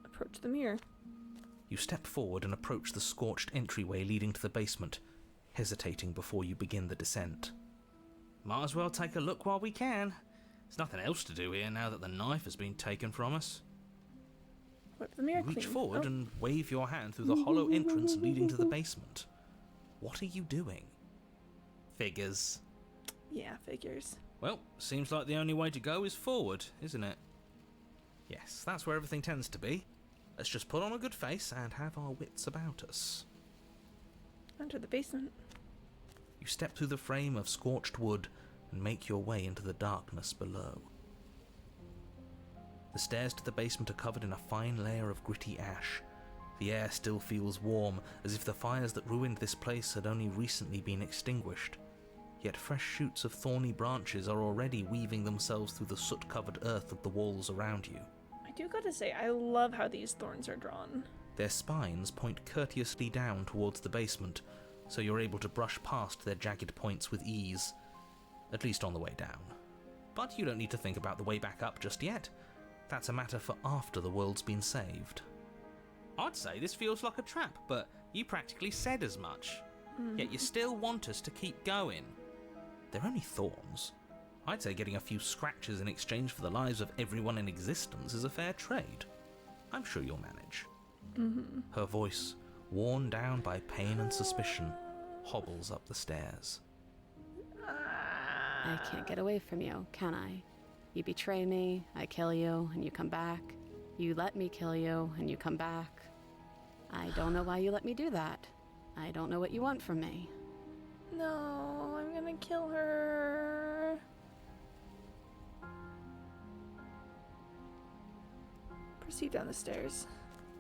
Approach the mirror. You step forward and approach the scorched entryway leading to the basement, hesitating before you begin the descent. Might as well take a look while we can. There's nothing else to do here now that the knife has been taken from us. Wipe the mirror Reach clean. forward Oh, and wave your hand through the hollow entrance leading to the basement. What are you doing? Figures. yeah, figures. Well, seems like the only way to go is forward, isn't it? Yes, that's where everything tends to be. Let's just put on a good face and have our wits about us. Enter the basement. You step through the frame of scorched wood and make your way into the darkness below. The stairs to the basement are covered in a fine layer of gritty ash. The air still feels warm, as if the fires that ruined this place had only recently been extinguished. Yet fresh shoots of thorny branches are already weaving themselves through the soot-covered earth of the walls around you. I do gotta say, I love how these thorns are drawn. Their spines point courteously down towards the basement, so you're able to brush past their jagged points with ease, at least on the way down. But you don't need to think about the way back up just yet. That's a matter for after the world's been saved. I'd say this feels like a trap, but you practically said as much. Yet you still want us to keep going. They're only thorns. I'd say getting a few scratches in exchange for the lives of everyone in existence is a fair trade. I'm sure you'll manage. Her voice, worn down by pain and suspicion, hobbles up the stairs. I can't get away from you, can I? You betray me, I kill you, and you come back. You let me kill you, and you come back. I don't know why you let me do that. I don't know what you want from me. No, I'm gonna kill her. Proceed down the stairs.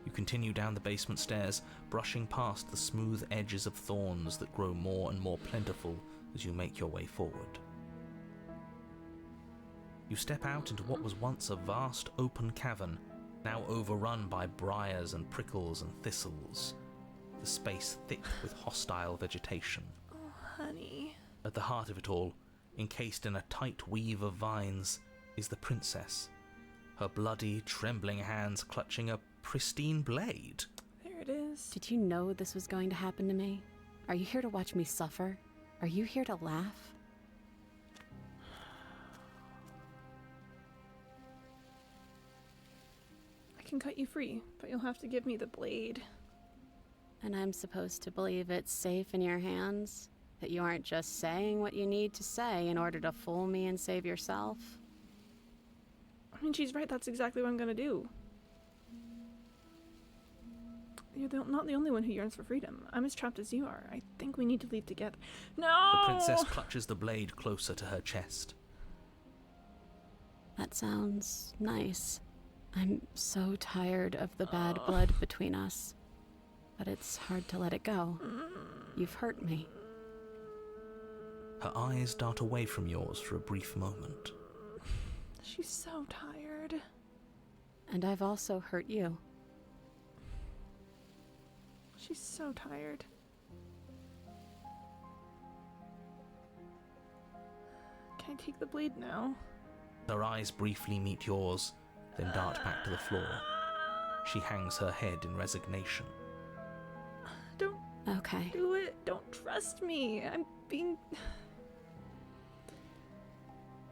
You continue down the basement stairs, brushing past the smooth edges of thorns that grow more and more plentiful as you make your way forward. You step out into what was once a vast open cavern, now overrun by briars and prickles and thistles, the space thick with hostile vegetation. Oh, honey. At the heart of it all, encased in a tight weave of vines, is the princess, her bloody, trembling hands clutching a pristine blade. There it is. Did you know this was going to happen to me? Are you here to watch me suffer? Are you here to laugh? I can cut you free, but you'll have to give me the blade. And I'm supposed to believe it's safe in your hands? That you aren't just saying what you need to say in order to fool me and save yourself? I mean, she's right. That's exactly what I'm gonna do. You're not the only one who yearns for freedom. I'm as trapped as you are. I think we need to leave together. No! The princess clutches the blade closer to her chest. That sounds nice. I'm so tired of the bad blood between us. But it's hard to let it go. You've hurt me. Her eyes dart away from yours for a brief moment. She's so tired. And I've also hurt you. She's so tired. Can I take the blade now? Her eyes briefly meet yours, then dart back to the floor. She hangs her head in resignation. Don't Okay. do it. Don't trust me. I'm being...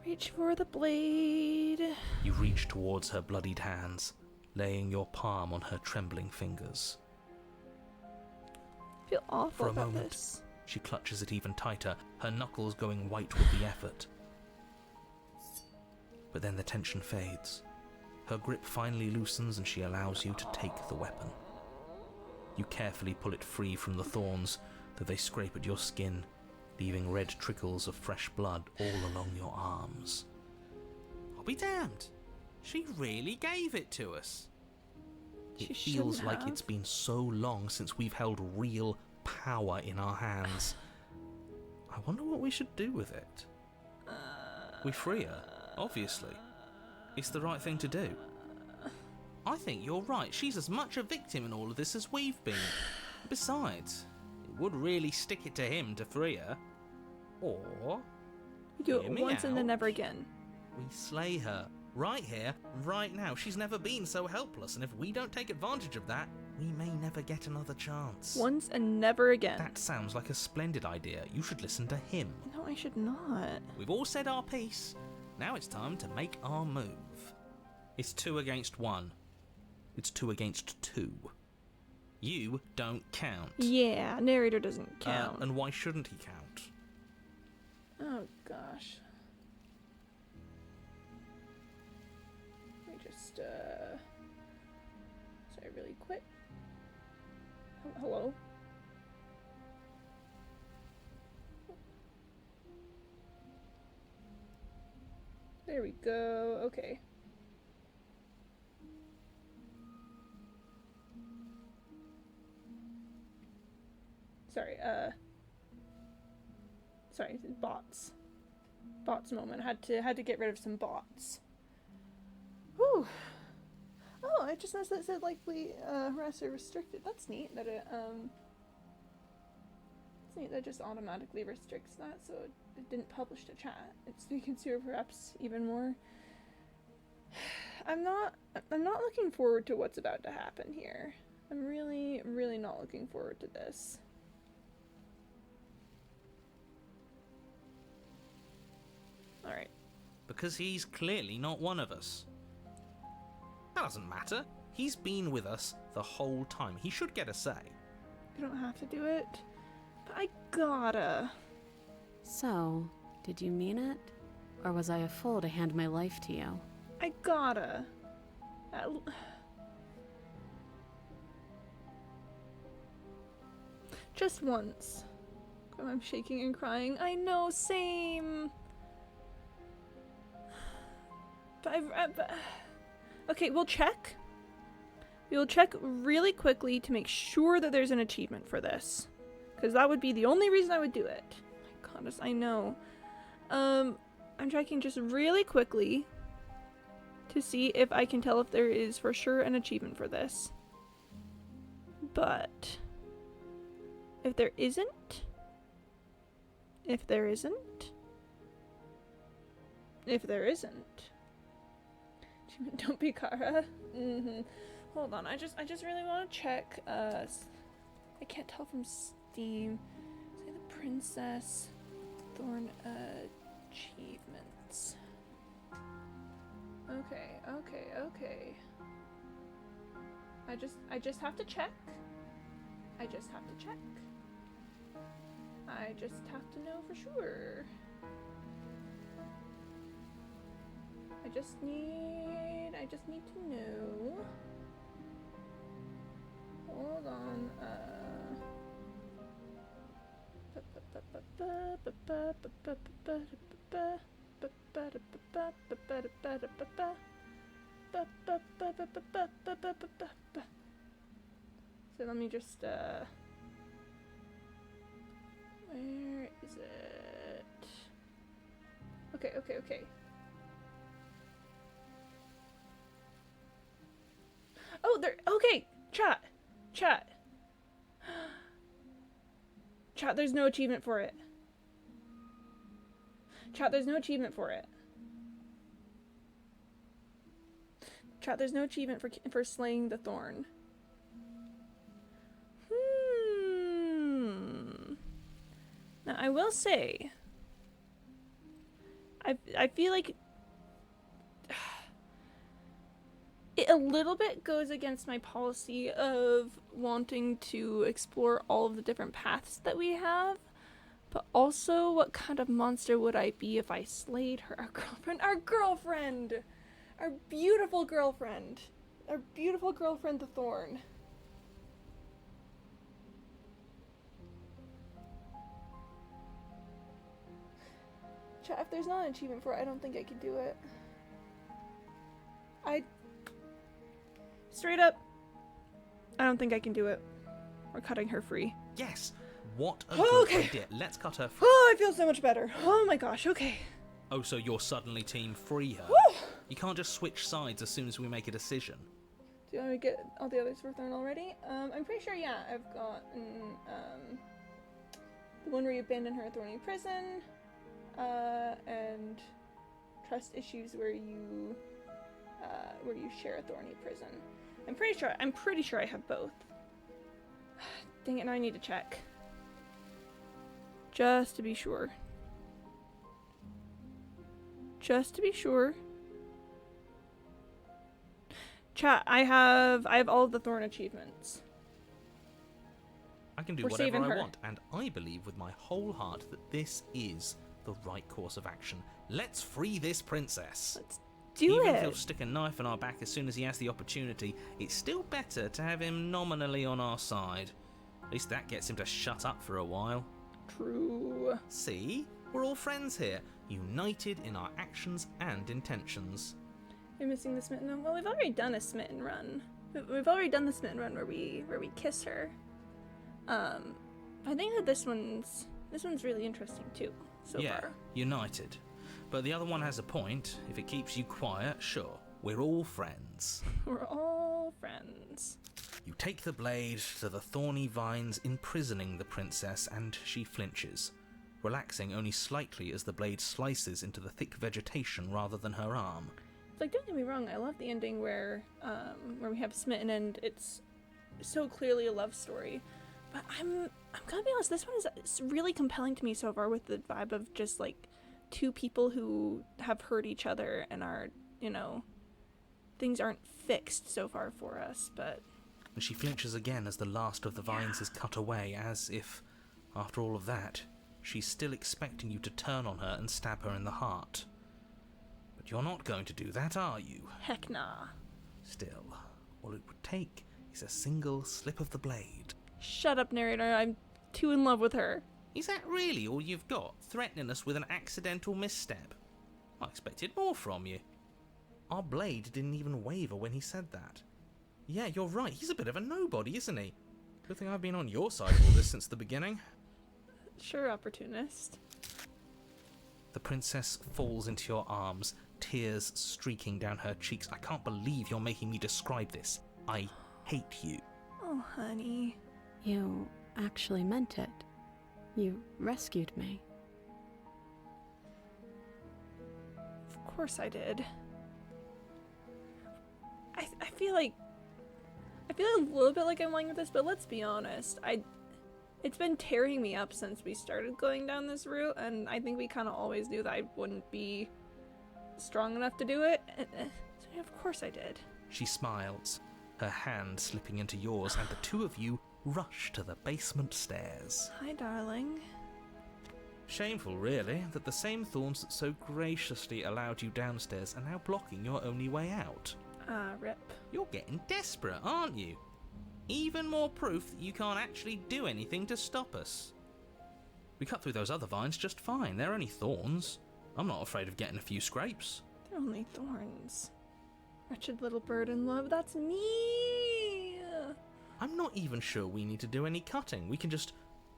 Reach for the blade. You reach towards her bloodied hands, laying your palm on her trembling fingers. I feel awful For a about moment, this. she clutches it even tighter, her knuckles going white with the effort. But then the tension fades. Her grip finally loosens and she allows you to take the weapon. You carefully pull it free from the thorns, though they scrape at your skin, leaving red trickles of fresh blood all along your arms. I'll be damned. She really gave it to us. She It feels shouldn't like have. it's been so long since we've held real power in our hands. I wonder what we should do with it. We free her, obviously. It's the right thing to do. I think you're right. She's as much a victim in all of this as we've been. Besides, it would really stick it to him to free her. Or We do hear it me once and then out. never again. we slay her. Right here, right now. She's never been so helpless, and if we don't take advantage of that, we may never get another chance. Once and never again. That sounds like a splendid idea. You should listen to him. No, I should not. We've all said our piece. Now it's time to make our move. It's 2 against 1. It's 2 against 2. You don't count. Yeah, narrator doesn't count. And why shouldn't he count? Oh gosh. Let me just sorry, really quick. Hello? There we go. Okay. Sorry, sorry, bots. Bots moment. Had to get rid of some bots. Whew. Oh, I just noticed that it said likely harasser restricted. That's neat that it neat that just automatically restricts that, so it didn't publish to chat. It's so you can see her perhaps even more. I'm not looking forward to what's about to happen here. I'm really, really not looking forward to this. Alright. Because he's clearly not one of us. That doesn't matter. He's been with us the whole time. He should get a say. You don't have to do it, but I gotta. So, did you mean it? Or was I a fool to hand my life to you? I gotta. Just once. Oh, I'm shaking and crying. I know, same. But okay, we'll check. We will check really quickly to make sure that there's an achievement for this. Because that would be the only reason I would do it. My goodness, I know. I'm checking just really quickly to see if I can tell if there is for sure an achievement for this. But if there isn't, don't be Kara. Hold on, I just really want to check. I can't tell from Steam. Say the Princess Thorn achievements. Okay. I just have to check. I just have to know for sure. I just need to know. Hold on. So let me just where is it? Okay. Oh, there. Okay, chat. Chat, there's no achievement for it. Chat, there's no achievement for it. Chat, there's no achievement for slaying the thorn. Now, I will say, I feel like it a little bit goes against my policy of wanting to explore all of the different paths that we have, but also what kind of monster would I be if I slayed her? Our girlfriend! Our beautiful girlfriend! Our beautiful girlfriend, the Thorn. Chat, if there's not an achievement for it, I don't think I can do it. Straight up, I don't think I can do it. We're cutting her free. Yes. What a good Okay. idea. Let's cut her free. Oh, I feel so much better. Oh my gosh, okay. Oh, so you're suddenly team free her. Woo! You can't just switch sides as soon as we make a decision. Do you want me to get all the others for Thorn already? I'm pretty sure, yeah, I've gotten, the one where you abandon her thorny prison, and trust issues where you share a thorny prison. I'm pretty sure I have both. Dang it, now I need to check. Just to be sure. Chat, I have all of the Thorn achievements. I can do We're whatever saving I her. want, and I believe with my whole heart that this is the right course of action. Let's free this princess. Let's do Even it. if he'll stick a knife in our back as soon as he has the opportunity, it's still better to have him nominally on our side. At least that gets him to shut up for a while. True. See? We're all friends here, united in our actions and intentions. You're missing the smitten run. Well, we've already done a smitten run. We've already done the smitten run where we kiss her. I think that this one's really interesting too. So Yeah, far. united. But the other one has a point. If it keeps you quiet, sure. We're all friends. We're all friends. You take the blade to the thorny vines imprisoning the princess, and she flinches, relaxing only slightly as the blade slices into the thick vegetation rather than her arm. Like, don't get me wrong, I love the ending where we have Smitten and it's so clearly a love story. But I'm gonna be honest, this one is really compelling to me so far, with the vibe of just like two people who have hurt each other and are, you know, things aren't fixed so far for us, but... And she flinches again as the last of the vines is cut away, as if, after all of that, she's still expecting you to turn on her and stab her in the heart. But you're not going to do that, are you? Heck nah. Still, all it would take is a single slip of the blade. Shut up, narrator, I'm too in love with her. Is that really all you've got? Threatening us with an accidental misstep? I expected more from you. Our blade didn't even waver when he said that. Yeah, you're right, he's a bit of a nobody, isn't he? Good thing I've been on your side of all this since the beginning. Sure, opportunist. The princess falls into your arms, tears streaking down her cheeks. I can't believe you're making me describe this. I hate you. Oh, honey. You actually meant it. You rescued me. Of course I did. I feel like a little bit like I'm lying with this, but let's be honest. It's been tearing me up since we started going down this route, and I think we kind of always knew that I wouldn't be strong enough to do it. So yeah, of course I did. She smiles, her hand slipping into yours, and the two of you rush to the basement stairs. Hi, darling. Shameful, really, that the same thorns that so graciously allowed you downstairs are now blocking your only way out. Rip. You're getting desperate, aren't you? Even more proof that you can't actually do anything to stop us. We cut through those other vines just fine. They're only thorns. I'm not afraid of getting a few scrapes. They're only thorns. Wretched little bird in love, that's me! I'm not even sure we need to do any cutting. We can just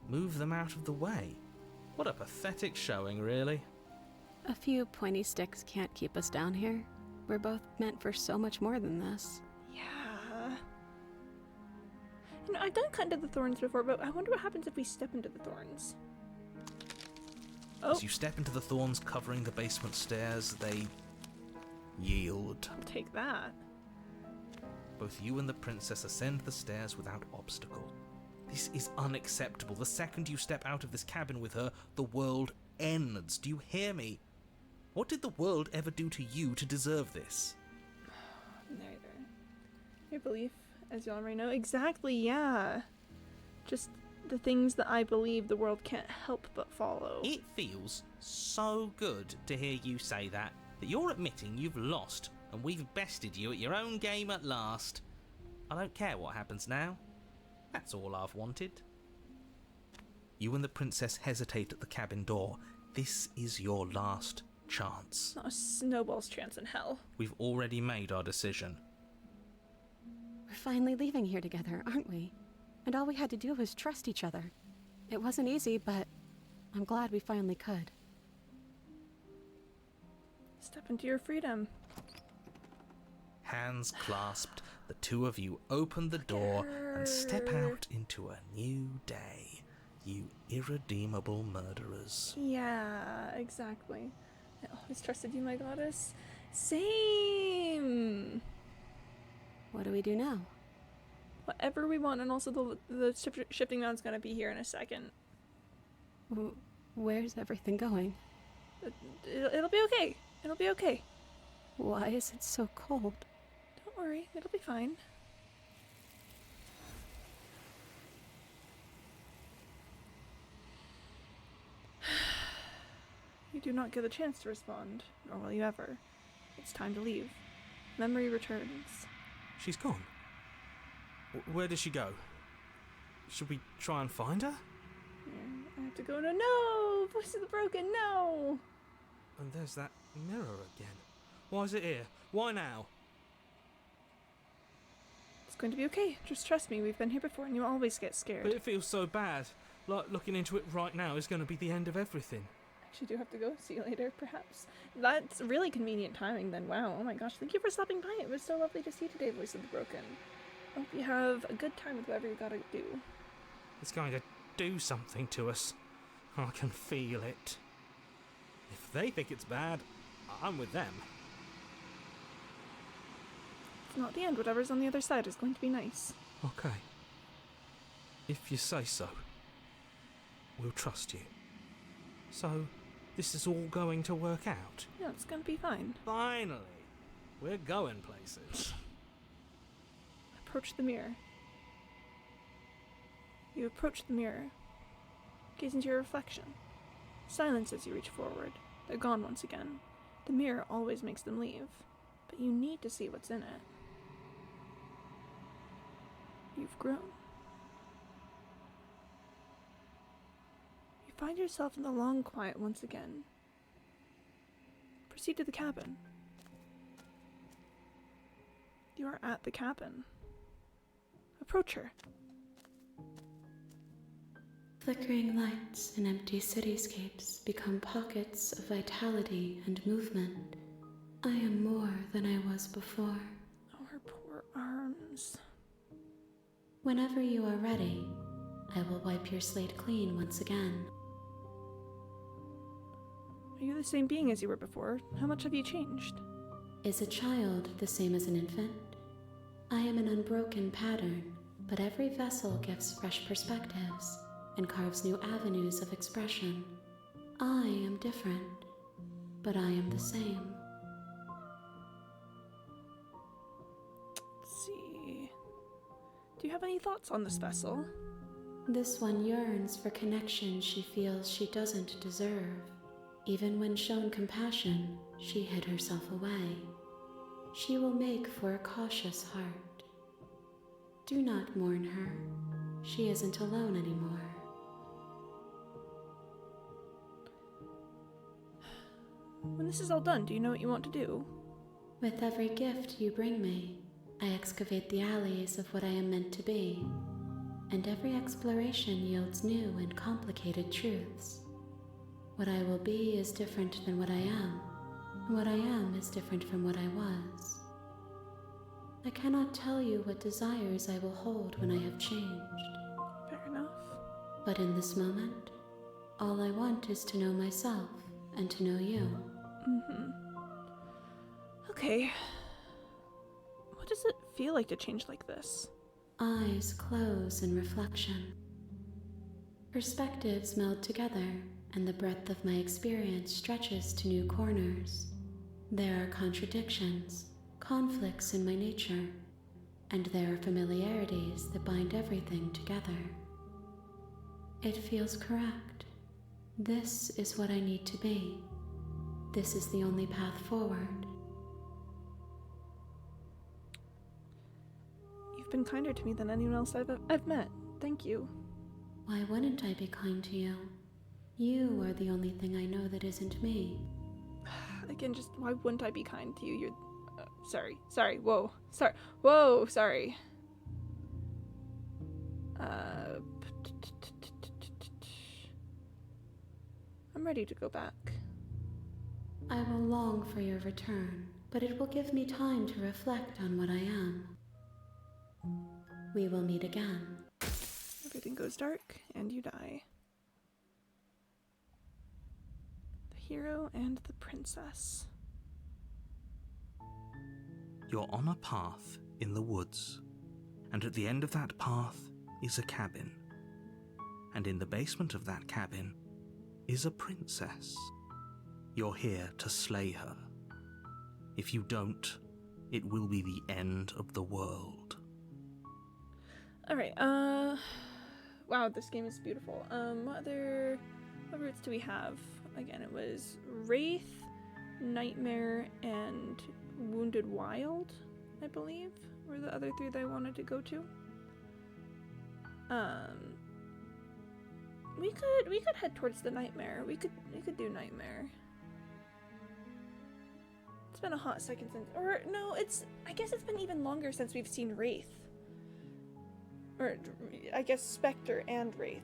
move them out of the way. What a pathetic showing, really. A few pointy sticks can't keep us down here. We're both meant for so much more than this. Yeah. You know, I've done cut into the thorns before, but I wonder what happens if we step into the thorns. Oh, As you step into the thorns covering the basement stairs, they yield. I'll take that. Both you and the princess ascend the stairs without obstacle. This is unacceptable. The second you step out of this cabin with her, the world ends. Do you hear me? What did the world ever do to you to deserve this? Neither. Your belief, as you already know, exactly, yeah. Just the things that I believe the world can't help but follow. It feels so good to hear you say that you're admitting you've lost and we've bested you at your own game at last. I don't care what happens now. That's all I've wanted. You and the princess hesitate at the cabin door. This is your last chance. Not a snowball's chance in hell. We've already made our decision. We're finally leaving here together, aren't we? And all we had to do was trust each other. It wasn't easy, but I'm glad we finally could. Step into your freedom. Hands clasped, the two of you open the door and step out into a new day. You irredeemable murderers. Yeah, exactly. I always trusted you, my goddess. Same! What do we do now? Whatever we want, and also the shifting mound's gonna be here in a second. Where's everything going? It'll be okay. It'll be okay. Why is it so cold? Don't worry, it'll be fine. You do not get a chance to respond, nor will you ever. It's time to leave. Memory returns. She's gone. Where did she go? Should we try and find her? I have to go to no! Voice of the broken, no! And there's that mirror again. Why is it here? Why now? It's going to be okay. Just trust me. We've been here before and you always get scared. But it feels so bad. Like looking into it right now is going to be the end of everything. Actually do have to go. See you later, perhaps. That's really convenient timing then. Wow. Oh my gosh. Thank you for stopping by. It was so lovely to see you today, Voice of the Broken. I hope you have a good time with whatever you gotta do. It's going to do something to us. I can feel it. If they think it's bad, I'm with them. It's not the end. Whatever's on the other side is going to be nice. Okay. If you say so. We'll trust you. So, this is all going to work out? Yeah, it's gonna be fine. Finally! We're going places. Approach the mirror. You approach the mirror. Gaze into your reflection. Silence as you reach forward. They're gone once again. The mirror always makes them leave, but you need to see what's in it. You've grown. You find yourself in the long quiet once again. Proceed to the cabin. You are at the cabin. Approach her. Flickering lights in empty cityscapes become pockets of vitality and movement. I am more than I was before. Oh, her poor arms. Whenever you are ready, I will wipe your slate clean once again. Are you the same being as you were before? How much have you changed? Is a child the same as an infant? I am an unbroken pattern, but every vessel gives fresh perspectives and carves new avenues of expression. I am different, but I am the same. Let's see. Do you have any thoughts on this vessel? This one yearns for connection she feels she doesn't deserve. Even when shown compassion, she hid herself away. She will make for a cautious heart. Do not mourn her. She isn't alone anymore. When this is all done, do you know what you want to do? With every gift you bring me, I excavate the alleys of what I am meant to be, and every exploration yields new and complicated truths. What I will be is different than what I am, and what I am is different from what I was. I cannot tell you what desires I will hold when I have changed. Fair enough. But in this moment, all I want is to know myself and to know you. Okay. What does it feel like to change like this? Eyes close in reflection. Perspectives meld together, and the breadth of my experience stretches to new corners. There are contradictions, conflicts in my nature, and there are familiarities that bind everything together. It feels correct. This is what I need to be. This is the only path forward. You've been kinder to me than anyone else I've met. Thank you. Why wouldn't I be kind to you? You are the only thing I know that isn't me. Again, just why wouldn't I be kind to you? You're... sorry. Whoa. Sorry. I'm ready to go back. I will long for your return, but it will give me time to reflect on what I am. We will meet again. Everything goes dark, and you die. The hero and the princess. You're on a path in the woods, and at the end of that path is a cabin. And in the basement of that cabin is a princess. You're here to slay her. If you don't, it will be the end of the world. Alright, wow, this game is beautiful. What routes do we have? Again, it was Wraith, Nightmare, and Wounded Wild, I believe, were the other three that I wanted to go to. We could head towards the Nightmare. We could do Nightmare. It's been a hot second since, or no, I guess it's been even longer since we've seen Wraith. Or, I guess Spectre and Wraith.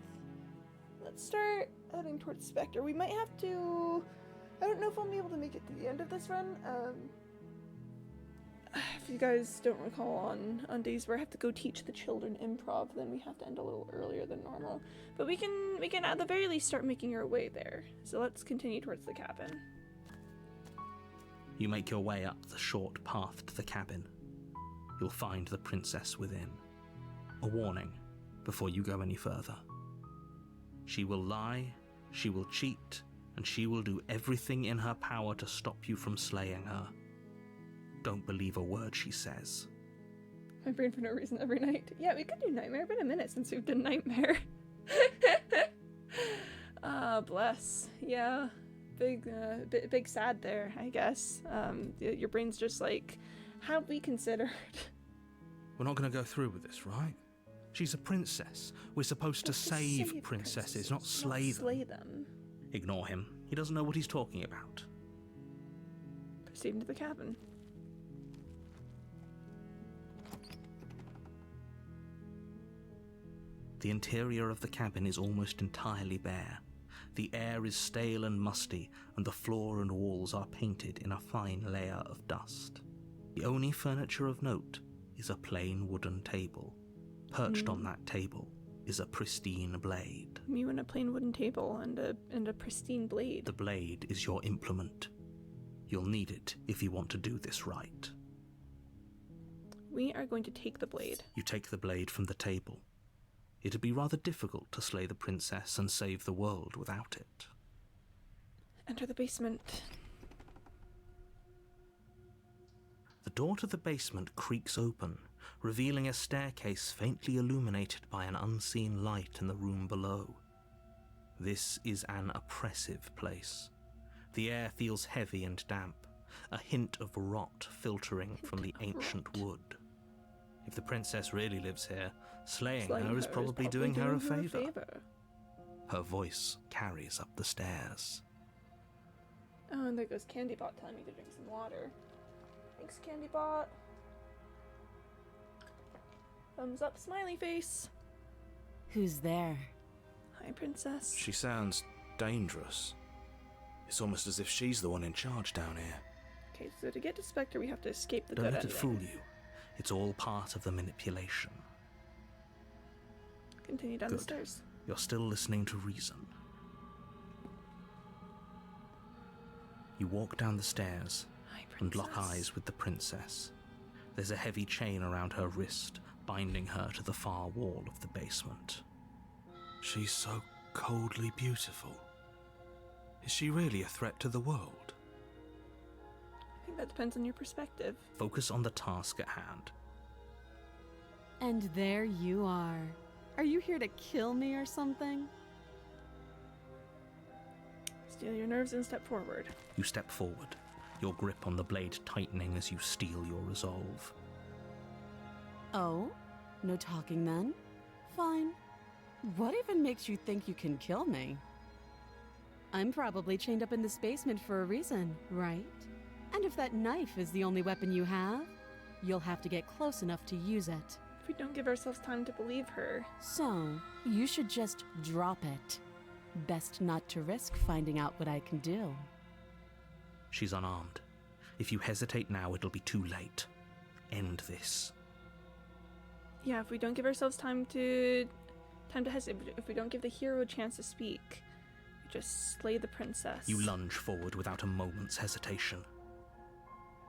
Let's start heading towards Spectre. We might have to... I don't know if I'll be able to make it to the end of this run. if you guys don't recall, on days where I have to go teach the children improv, then we have to end a little earlier than normal. But we can at the very least start making our way there. So let's continue towards the cabin. You make your way up the short path to the cabin. You'll find the princess within. A warning before you go any further. She will lie, she will cheat, and she will do everything in her power to stop you from slaying her. Don't believe a word she says. My brain for no reason every night. Yeah, we could do Nightmare. Been a minute since we've done Nightmare. Bless. Yeah. Big sad there, I guess. Your brain's just like, have we considered? We're not going to go through with this, right? She's a princess. We're supposed to save princesses, not slay them. Ignore him. He doesn't know what he's talking about. Proceed into the cabin. The interior of the cabin is almost entirely bare. The air is stale and musty, and the floor and walls are painted in a fine layer of dust. The only furniture of note is a plain wooden table. Perched on that table is a pristine blade. You and a plain wooden table and a pristine blade. The blade is your implement. You'll need it if you want to do this right. We are going to take the blade. You take the blade from the table. It'd be rather difficult to slay the princess and save the world without it. Enter the basement. The door to the basement creaks open, revealing a staircase faintly illuminated by an unseen light in the room below. This is an oppressive place. The air feels heavy and damp, a hint of rot filtering from the ancient wood. If the princess really lives here, slaying her is probably doing her a favor. Her voice carries up the stairs. Oh, and there goes Candybot telling me to drink some water. Thanks, Candybot. Thumbs up, smiley face. Who's there? Hi, princess. She sounds dangerous. It's almost as if she's the one in charge down here. Okay, so to get to Spectre, we have to escape the Don't dead let it ending. fool you. It's all part of the manipulation. Continue down the stairs. You're still listening to reason. You walk down the stairs Hi, and lock princess. eyes with the princess. There's a heavy chain around her wrist, binding her to the far wall of the basement. She's so coldly beautiful. Is she really a threat to the world? I think that depends on your perspective. Focus on the task at hand. And there you are. Are you here to kill me or something? Steel your nerves and step forward. You step forward, your grip on the blade tightening as you steel your resolve. Oh? No talking then? Fine. What even makes you think you can kill me? I'm probably chained up in this basement for a reason, right? And if that knife is the only weapon you have, you'll have to get close enough to use it. If we don't give ourselves time to believe her. So, you should just drop it. Best not to risk finding out what I can do. She's unarmed. If you hesitate now, it'll be too late. End this. Yeah, if we don't give ourselves time to hesitate, if we don't give the hero a chance to speak, we just slay the princess. You lunge forward without a moment's hesitation.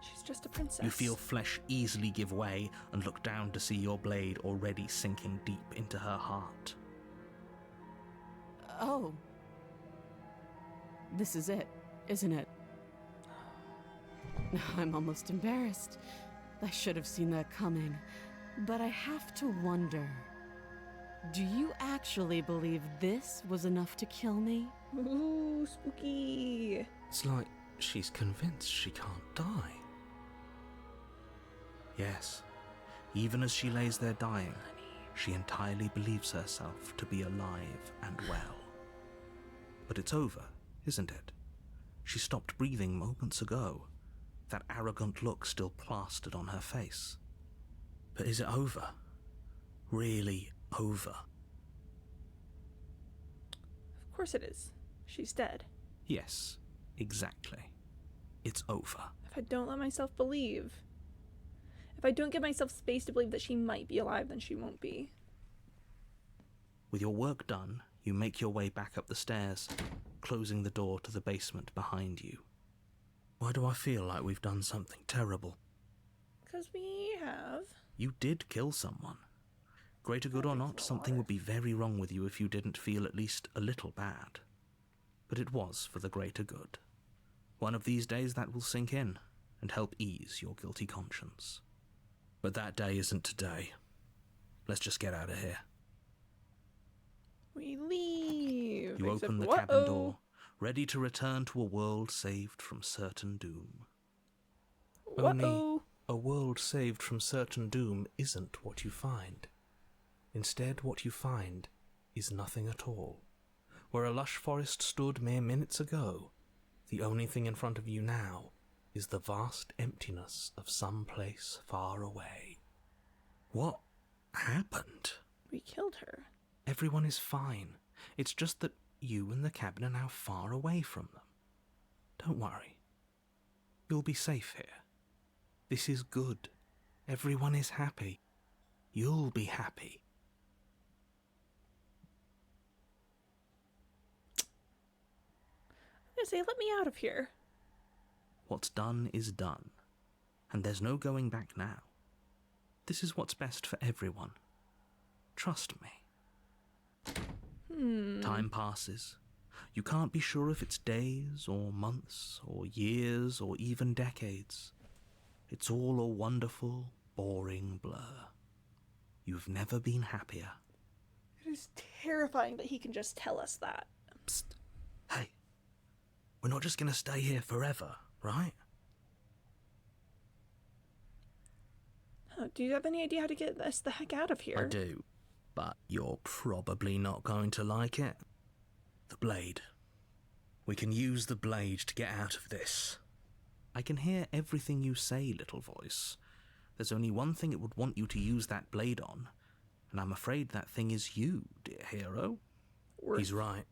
She's just a princess. You feel flesh easily give way and look down to see your blade already sinking deep into her heart. Oh. This is it, isn't it? I'm almost embarrassed. I should have seen that coming. But I have to wonder, do you actually believe this was enough to kill me? Ooh, spooky. It's like she's convinced she can't die. Yes, even as she lays there dying, she entirely believes herself to be alive and well. But it's over, isn't it? She stopped breathing moments ago, that arrogant look still plastered on her face. But is it over? Really over? Of course it is. She's dead. Yes, exactly. It's over. If I don't let myself believe, If I don't give myself space to believe that she might be alive, then she won't be. With your work done, you make your way back up the stairs, closing the door to the basement behind you. Why do I feel like we've done something terrible? Because we have. You did kill someone. Greater good or not, something would be very wrong with you if you didn't feel at least a little bad. But it was for the greater good. One of these days that will sink in and help ease your guilty conscience. But that day isn't today. Let's just get out of here. We leave. You open the cabin door, ready to return to a world saved from certain doom. Only a world saved from certain doom isn't what you find. Instead, what you find is nothing at all. Where a lush forest stood mere minutes ago, the only thing in front of you now is the vast emptiness of some place far away. What happened? We killed her. Everyone is fine. It's just that you and the cabin are now far away from them. Don't worry. You'll be safe here. This is good. Everyone is happy. You'll be happy. I'm gonna say, let me out of here. What's done is done, and there's no going back now. This is what's best for everyone. Trust me. Time passes. You can't be sure if it's days or months or years or even decades. It's all a wonderful, boring blur. You've never been happier. It is terrifying that he can just tell us that. Psst. Hey, we're not just going to stay here forever, right? Oh, do you have any idea how to get us the heck out of here? I do, but you're probably not going to like it. The blade. We can use the blade to get out of this. I can hear everything you say, little voice. There's only one thing it would want you to use that blade on, and I'm afraid that thing is you, dear hero. He's right.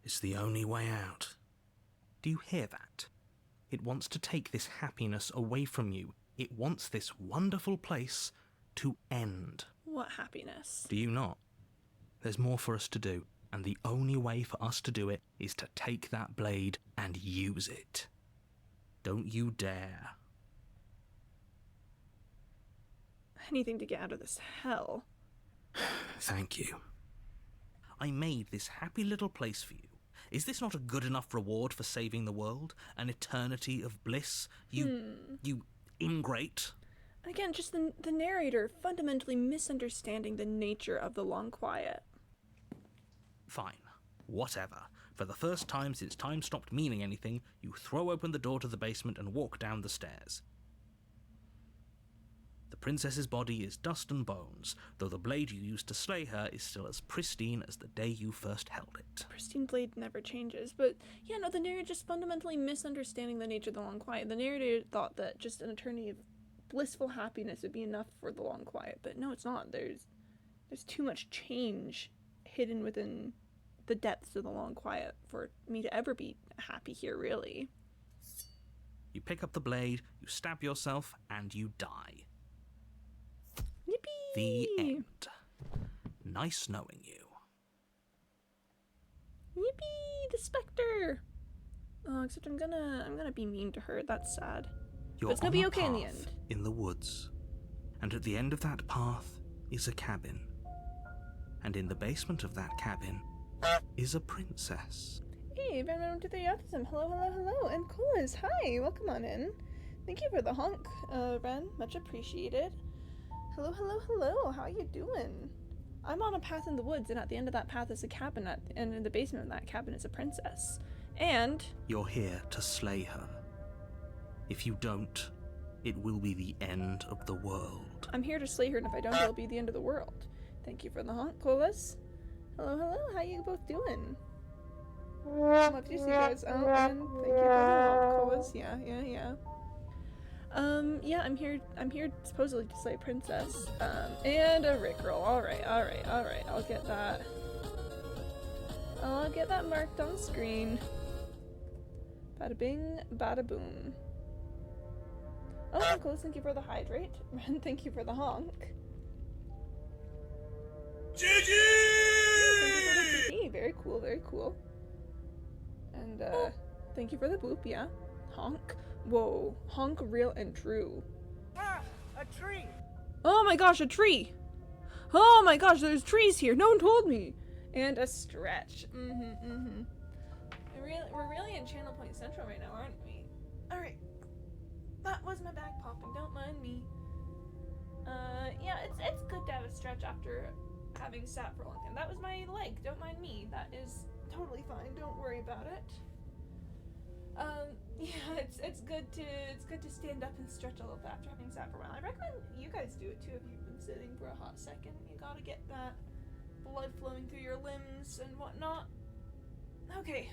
It's the only way out. Do you hear that? It wants to take this happiness away from you. It wants this wonderful place to end. What happiness? Do you not? There's more for us to do, and the only way for us to do it is to take that blade and use it. Don't you dare. Anything to get out of this hell. Thank you. I made this happy little place for you. Is this not a good enough reward for saving the world? An eternity of bliss? You ingrate? Again, just the narrator fundamentally misunderstanding the nature of the long quiet. Fine. Whatever. For the first time since time stopped meaning anything, you throw open the door to the basement and walk down the stairs. The princess's body is dust and bones, though the blade you used to slay her is still as pristine as the day you first held it. Pristine blade never changes, but yeah, no, the narrator just fundamentally misunderstanding the nature of the long quiet. The narrator thought that just an eternity of blissful happiness would be enough for the long quiet, but no, it's not. There's too much change hidden within the depths of the long quiet for me to ever be happy here, really. You pick up the blade, you stab yourself, and you die. Yippee! The end. Nice knowing you. Yippee! The specter! Oh, except I'm gonna be mean to her. That's sad. You're But it's gonna on be a okay in the path end. in the woods, and at the end of that path is a cabin. And in the basement of that cabin is a princess. Hey, Van to the Autism. Hello, hello, hello. And Colas, hi, welcome on in. Thank you for the honk, Ren. Much appreciated. Hello, hello, hello. How you doing? I'm on a path in the woods, and at the end of that path is a cabin, and in the basement of that cabin is a princess. And You're here to slay her. If you don't, it will be the end of the world. I'm here to slay her, and if I don't, it'll be the end of the world. Thank you for the honk, Colas. Hello, hello. How you both doing? Love to see you guys. Oh, and thank you for the honk, Colas. Yeah. Yeah, I'm here supposedly to slay a princess. And a Rickroll. Alright. I'll get that marked on screen. Bada bing, bada boom. Oh, Nicholas, thank you for the hydrate. And thank you for the honk. Thank you for the TP. Very cool, very cool. And, thank you for the boop, yeah. Honk. Whoa. Honk real and true. Ah, a tree! Oh my gosh, a tree! Oh my gosh, there's trees here. No one told me. And a stretch. We're really in Channel Point Central right now, aren't we? Alright. That was my back popping. Don't mind me. Yeah, it's good to have a stretch after having sat for a long time. That was my leg. Don't mind me. That is totally fine. Don't worry about it. Yeah, it's good to stand up and stretch a little bit after having sat for a while. I recommend you guys do it too if you've been sitting for a hot second. You gotta get that blood flowing through your limbs and whatnot. Okay.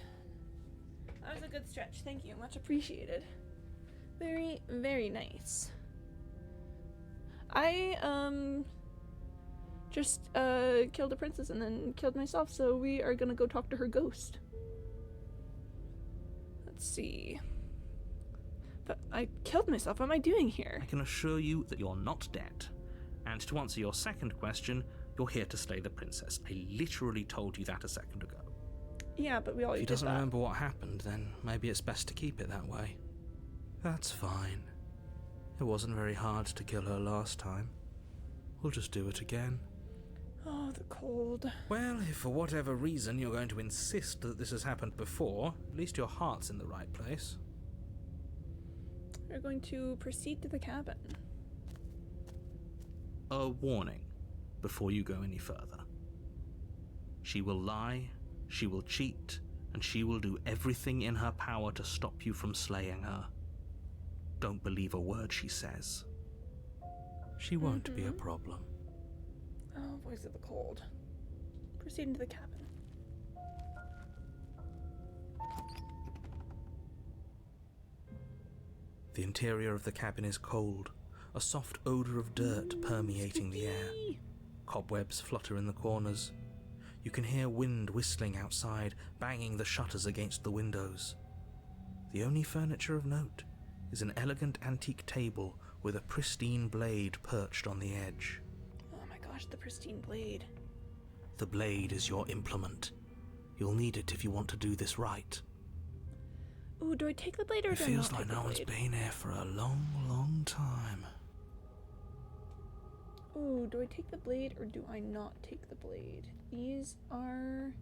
That was a good stretch. Thank you. Much appreciated. Very, very nice. I just killed a princess and then killed myself, so we are gonna go talk to her ghost. Let's see. But I killed myself. What am I doing here? I can assure you that you're not dead. And to answer your second question, you're here to slay the princess. I literally told you that a second ago. Yeah, but we already If he did doesn't that. remember what happened, then maybe it's best to keep it that way. That's fine. It wasn't very hard to kill her last time. We'll just do it again. Oh, the cold. Well, if for whatever reason you're going to insist that this has happened before, at least your heart's in the right place. We're going to proceed to the cabin. A warning before you go any further. She will lie, she will cheat, and she will do everything in her power to stop you from slaying her. Don't believe a word she says. She won't be a problem. Oh, voice of the cold. Proceeding to the cabin. The interior of the cabin is cold, a soft odor of dirt permeating the air. Cobwebs flutter in the corners. You can hear wind whistling outside, banging the shutters against the windows. The only furniture of note is an elegant antique table with a pristine blade perched on the edge. Oh my gosh, the pristine blade. The blade is your implement. You'll need it if you want to do this right. Ooh, do I take the blade or It do I feels not like take no the one's blade? been here for a long, long time. Ooh, do I take the blade or do I not take the blade? These are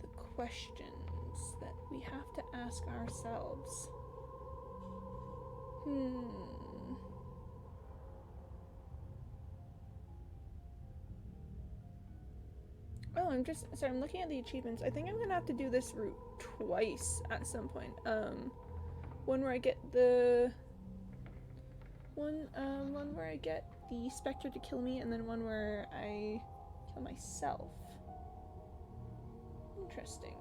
the questions that we have to ask ourselves. Oh, I'm looking at the achievements. I think I'm gonna have to do this route twice at some point. One where I get the one where I get the specter to kill me, and then one where I kill myself. Interesting.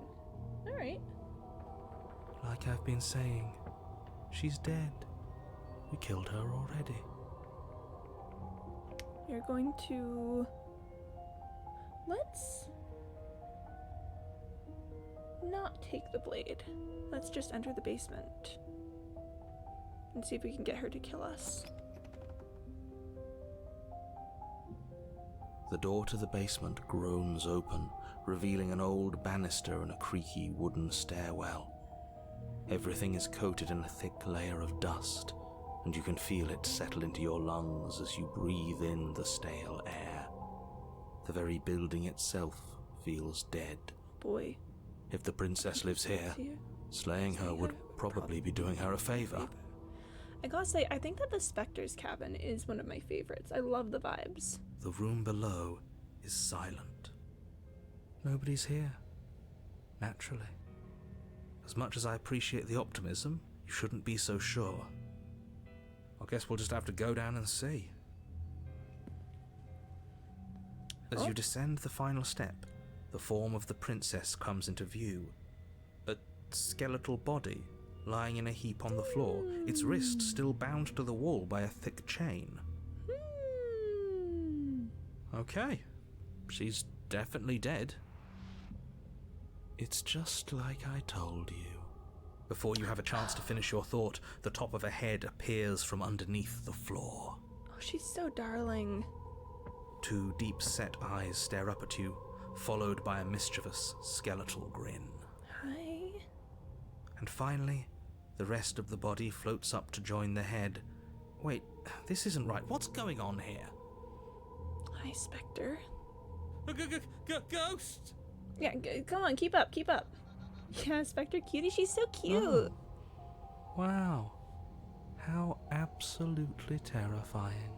Alright. Like I've been saying, she's dead. We killed her already. You're going to... Let's not take the blade. Let's just enter the basement and see if we can get her to kill us. The door to the basement groans open, revealing an old banister and a creaky wooden stairwell. Everything is coated in a thick layer of dust, and you can feel it settle into your lungs as you breathe in the stale air. The very building itself feels dead. Boy. If the princess lives here, slaying her would probably be doing her a favor. I gotta say, I think that the Spectre's cabin is one of my favorites. I love the vibes. The room below is silent. Nobody's here. Naturally. As much as I appreciate the optimism, you shouldn't be so sure. I guess we'll just have to go down and see. As you descend the final step, the form of the princess comes into view. A skeletal body lying in a heap on the floor, its wrist still bound to the wall by a thick chain. Okay, she's definitely dead. It's just like I told you. Before you have a chance to finish your thought, the top of a head appears from underneath the floor. Oh, she's so darling. Two deep-set eyes stare up at you, followed by a mischievous, skeletal grin. Hi. And finally, the rest of the body floats up to join the head. Wait, this isn't right. What's going on here? Hi, Spectre. Ghost! Yeah, come on, keep up, keep up. Yeah, Spectre cutie, she's so cute. Oh. Wow. How absolutely terrifying.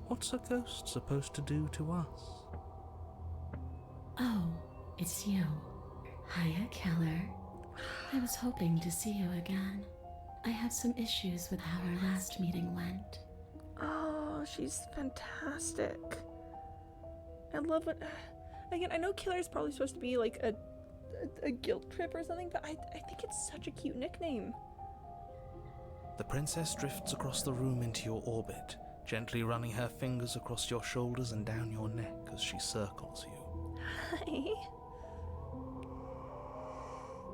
What's a ghost supposed to do to us? Oh, it's you. Hiya, Keller. I was hoping to see you again. I have some issues with how our last meeting went. Oh, she's fantastic. I love it. Again, I know Killer is probably supposed to be like a guilt trip or something, but I think it's such a cute nickname. The princess drifts across the room into your orbit, gently running her fingers across your shoulders and down your neck as she circles you. Hi.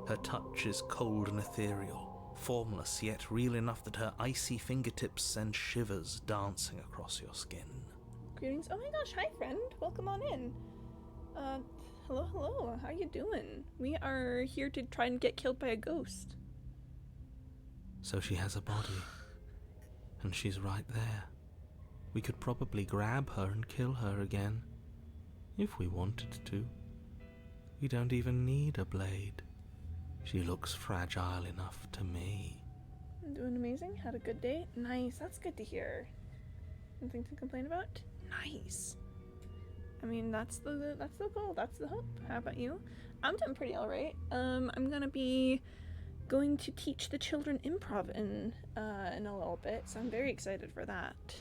Her touch is cold and ethereal, formless yet real enough that her icy fingertips send shivers dancing across your skin. Greetings. Oh my gosh, hi friend. Welcome on in. Hello. How you doing? We are here to try and get killed by a ghost. So she has a body, and she's right there. We could probably grab her and kill her again, if we wanted to. We don't even need a blade. She looks fragile enough to me. I'm doing amazing. Had a good day. Nice. That's good to hear. Nothing to complain about? Nice. I mean, that's the goal. That's the hope. How about you? I'm doing pretty all right. I'm gonna be going to teach the children improv in a little bit, so I'm very excited for that.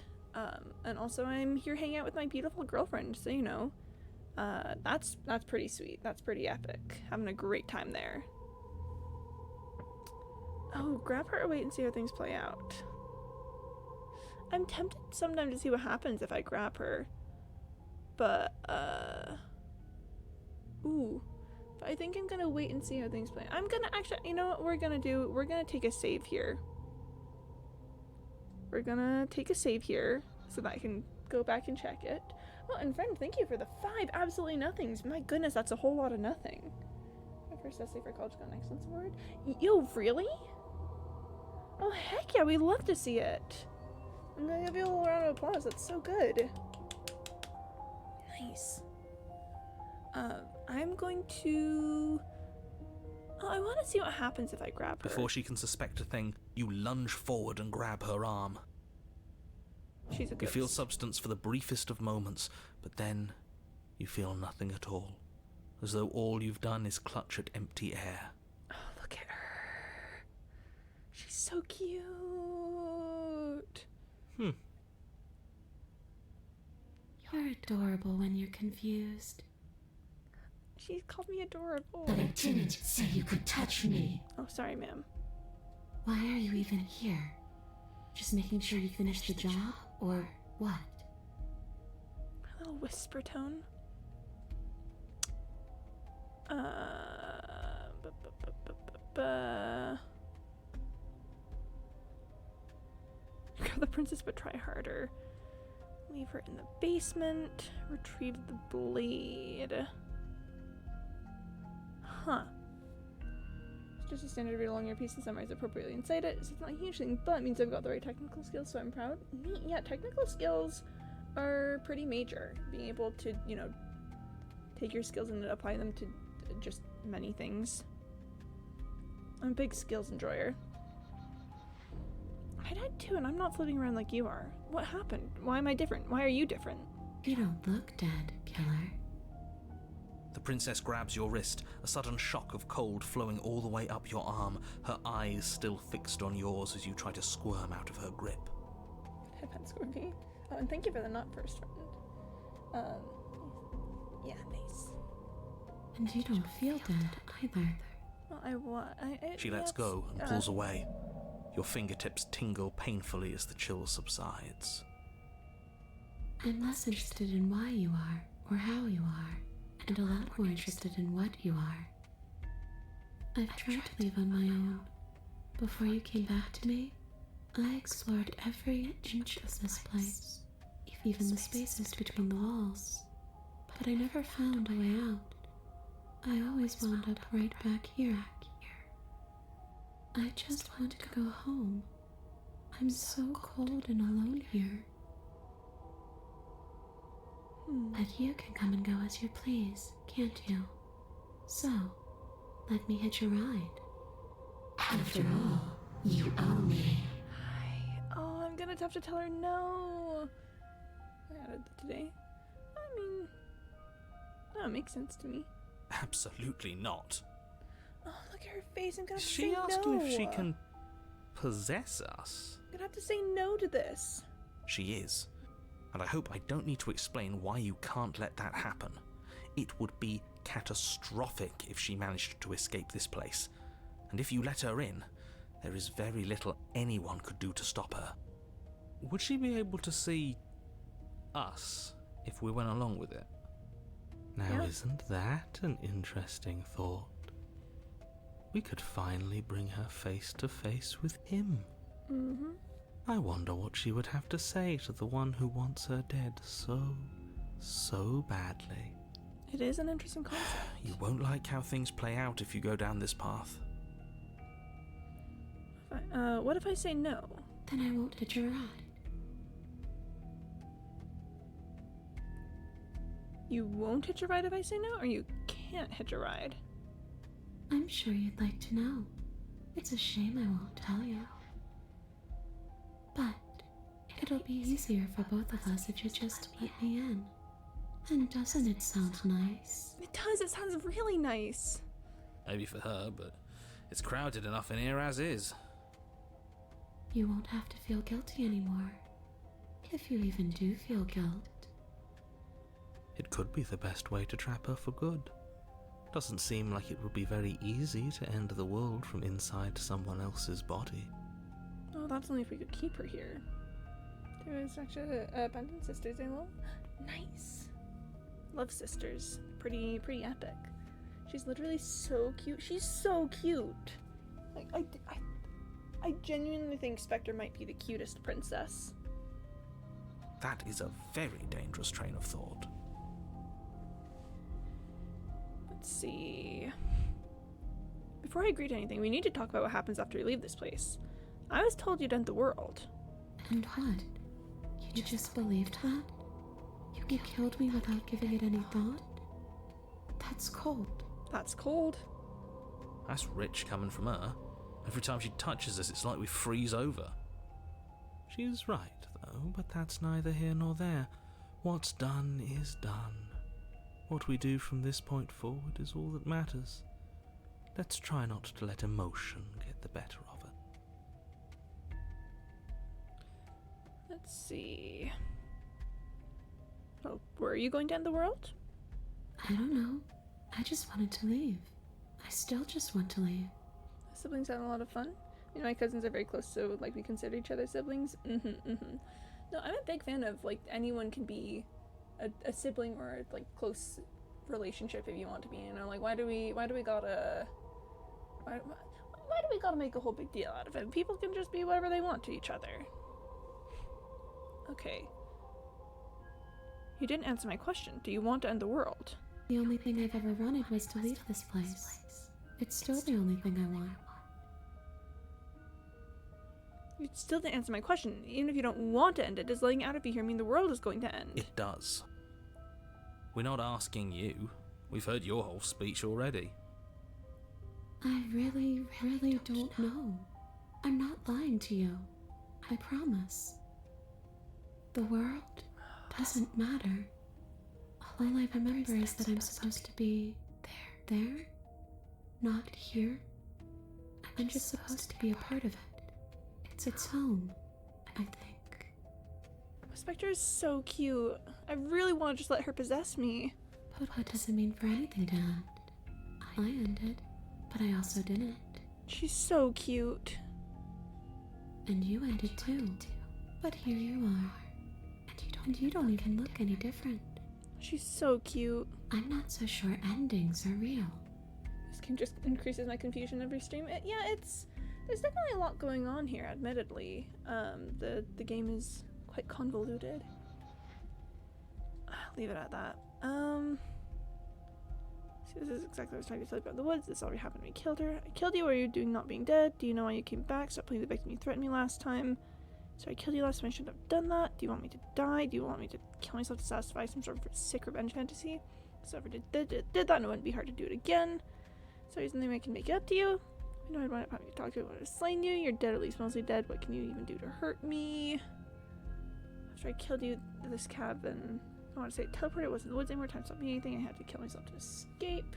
And also I'm here hanging out with my beautiful girlfriend, so you know, that's pretty sweet. That's pretty epic. Having a great time there. Oh, grab her or wait and see how things play out. I'm tempted sometimes to see what happens if I grab her. But, ooh. But I think I'm gonna wait and see how things play. I'm gonna actually, you know what we're gonna do? We're gonna take a save here. We're gonna take a save here so that I can go back and check it. Oh, and friend, thank you for the 5 absolutely nothings. My goodness, that's a whole lot of nothing. My first essay for College Gone Excellence Award. Yo, really? Oh, heck yeah, we'd love to see it. I'm gonna give you a little round of applause. That's so good. Nice. I'm going to... Oh, I want to see what happens if I grab her. Before she can suspect a thing, you lunge forward and grab her arm. She's a You ghost. feel substance for the briefest of moments, but then you feel nothing at all, as though all you've done is clutch at empty air. Oh, look at her. She's so cute. You're adorable when you're confused. She called me adorable. But I didn't say you could touch me. Oh, sorry, ma'am. Why are you even here? Just making sure you finish the job, or what? A little whisper tone. Grab the princess, but try harder. Leave her in the basement. Retrieve the blade. Huh. It's just a standard read along your piece and summarize appropriately inside it. So it's not a huge thing, but it means I've got the right technical skills, so I'm proud. Neat. Yeah, technical skills are pretty major. Being able to, you know, take your skills and apply them to just many things. I'm a big skills enjoyer. I died too, and I'm not floating around like you are. What happened? Why am I different? Why are you different? You don't look dead, Killer. The princess grabs your wrist, a sudden shock of cold flowing all the way up your arm, her eyes still fixed on yours as you try to squirm out of her grip. Headband Scorby. Oh, and thank you for the not first friend. Yeah, nice. And you don't feel dead either. Well, She lets go and pulls away. Your fingertips tingle painfully as the chill subsides. I'm less interested in why you are, or how you are, and a lot more interested in what you are. I've tried to leave on my own. Before you came back to me, I explored every inch of this place, even the spaces between the walls. But I never found a way out. I always wound up right back here. I just want to go home. I'm so cold and alone here. But you can come and go as you please, can't you? So, let me hitch a ride. After all, you owe me. Oh, I'm gonna have to tell her no. I added that today. I mean, that makes sense to me. Absolutely not. Oh, look at her face. I'm gonna have to She say asked no. you if she can possess us. I'm gonna have to say no to this. She is. And I hope I don't need to explain why you can't let that happen. It would be catastrophic if she managed to escape this place. And if you let her in, there is very little anyone could do to stop her. Would she be able to see us if we went along with it? Now, Yeah. isn't that an interesting thought? We could finally bring her face to face with him. Mm-hmm. I wonder what she would have to say to the one who wants her dead so badly. It is an interesting concept. You won't like how things play out if you go down this path. What if I say no? Then I won't hitch a ride. You won't hitch a ride if I say no, or you can't hitch a ride? I'm sure you'd like to know. It's a shame I won't tell you. But it'll be easier for both of us if you just let me in. And doesn't it sound nice? It does. It sounds really nice. Maybe for her, but it's crowded enough in here as is. You won't have to feel guilty anymore. If you even do feel guilt. It could be the best way to trap her for good. Doesn't seem like it would be very easy to end the world from inside someone else's body. Oh, that's only if we could keep her here. There was actually abandoned sisters, eh? Well, nice. Love sisters. Pretty epic. She's literally so cute. She's so cute. Like, I genuinely think Spectre might be the cutest princess. That is a very dangerous train of thought. Let's see. Before I agree to anything, we need to talk about what happens after we leave this place. I was told you'd end the world. And what? You just believed that? You killed me without giving it any thought? That's cold. That's cold. That's rich coming from her. Every time she touches us, it's like we freeze over. She's right, though, but that's neither here nor there. What's done is done. What we do from this point forward is all that matters. Let's try not to let emotion get the better of it. Let's see. Oh, were you going to end the world? I don't know. I just wanted to leave. I still just want to leave. Siblings having a lot of fun. You know, my cousins are very close, so like we consider each other siblings. No, I'm a big fan of like anyone can be a sibling or like close relationship if you want to be. You know, like why do we gotta make a whole big deal out of it? People can just be whatever they want to each other. Okay. You didn't answer my question. Do you want to end the world? The only thing I've ever wanted was to leave this place. It's still the only thing I want. You still didn't answer my question. Even if you don't want to end it, does letting out of you here mean the world is going to end? It does. We're not asking you. We've heard your whole speech already. I really don't know. I'm not lying to you. I promise. The world doesn't matter. All I remember is that I'm supposed to be there, not here. I'm just supposed to be a part of it. It's its home, I think. Spectre is so cute. I really want to just let her possess me. But what does it mean for anything to end? I ended, but I also didn't. She's so cute. And you ended too. But here you are. And you don't even look any different. She's so cute. I'm not so sure endings are real. This can just increases my confusion every stream. There's definitely a lot going on here, admittedly. The game is quite convoluted. I'll leave it at that. See, this is exactly what I was trying to tell you about the woods. This already happened when we killed her. I killed you while you were doing not being dead. Do you know why you came back? Stop playing the victim. You threatened me last time. So I killed you last time. I shouldn't have done that. Do you want me to die? Do you want me to kill myself to satisfy some sort of sick revenge fantasy? So if I did that, and it wouldn't be hard to do it again. So there's nothing I can make it up to you. I know I'd want to talk to you about slain you. You're dead, at least mostly dead. What can you even do to hurt me? After I killed you, this cabin, I want to say teleported, wasn't in the woods anymore. Time stopped me anything. I had to kill myself to escape.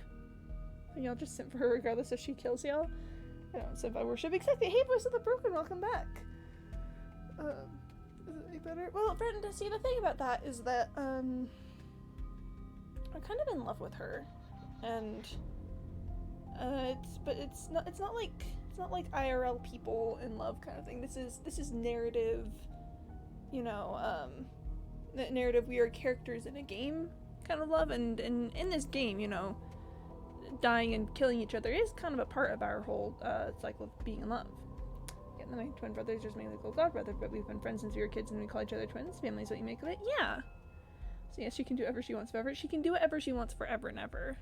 And y'all just simp for her regardless if she kills y'all. I don't simp, I worship. Exactly. Hey, Voice of the Broken, welcome back. Is it any better? Well, Brandon, see, the thing about that is that, I'm kind of in love with her. And, it's not like IRL people in love kind of thing. This is narrative, you know, narrative we are characters in a game kind of love, and in this game, you know, dying and killing each other is kind of a part of our whole cycle of being in love. Yeah, my twin brother's just mainly called god brother, but we've been friends since we were kids and we call each other twins. Family's what you make of it. Yeah. So yes, she can do whatever she wants forever. She can do whatever she wants forever and ever.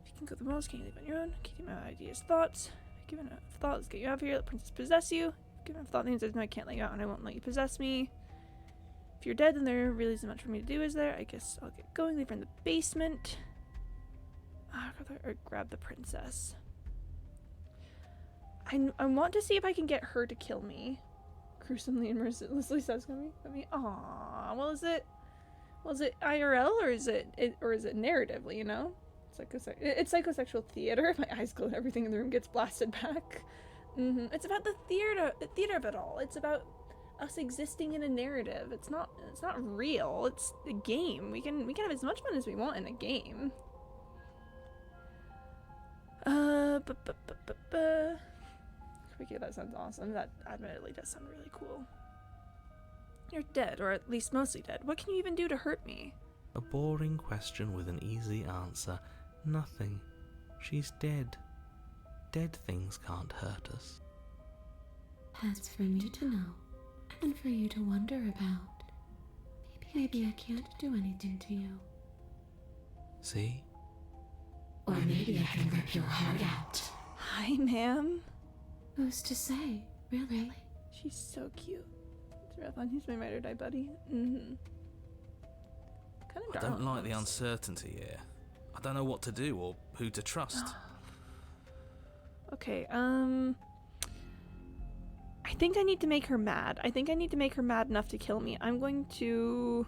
If you can go the most, can you leave on your own? Keep my ideas, thoughts. Given a thought, let's get you out of here. Let princess possess you. Given a thought means no, I can't let you out and I won't let you possess me. If you're dead, then there really isn't much for me to do, is there? I guess I'll get going. Leave her in the basement. Or grab the princess. I want to see if I can get her to kill me. Gruesomely and mercilessly says me. Aww. Well, is it IRL or is it narratively? You know, it's psychosexual theater. My eyes glow. Everything in the room gets blasted back. It's about the theater of it all. It's about us existing in a narrative. It's not real. It's a game. We can have as much fun as we want in a game. Okay, that sounds awesome. That admittedly does sound really cool. You're dead, or at least mostly dead. What can you even do to hurt me? A boring question with an easy answer. Nothing. She's dead. Dead things can't hurt us. That's for me to know, and for you to wonder about. Maybe I can't do anything to you. See? Or maybe I can rip your heart out. Hi, ma'am. Who's to say, really? She's so cute. It's Rathlon, he's my ride or die buddy. Kind of dark. I don't like the uncertainty here. I don't know what to do or who to trust. Okay, I think I need to make her mad. I think I need to make her mad enough to kill me. I'm going to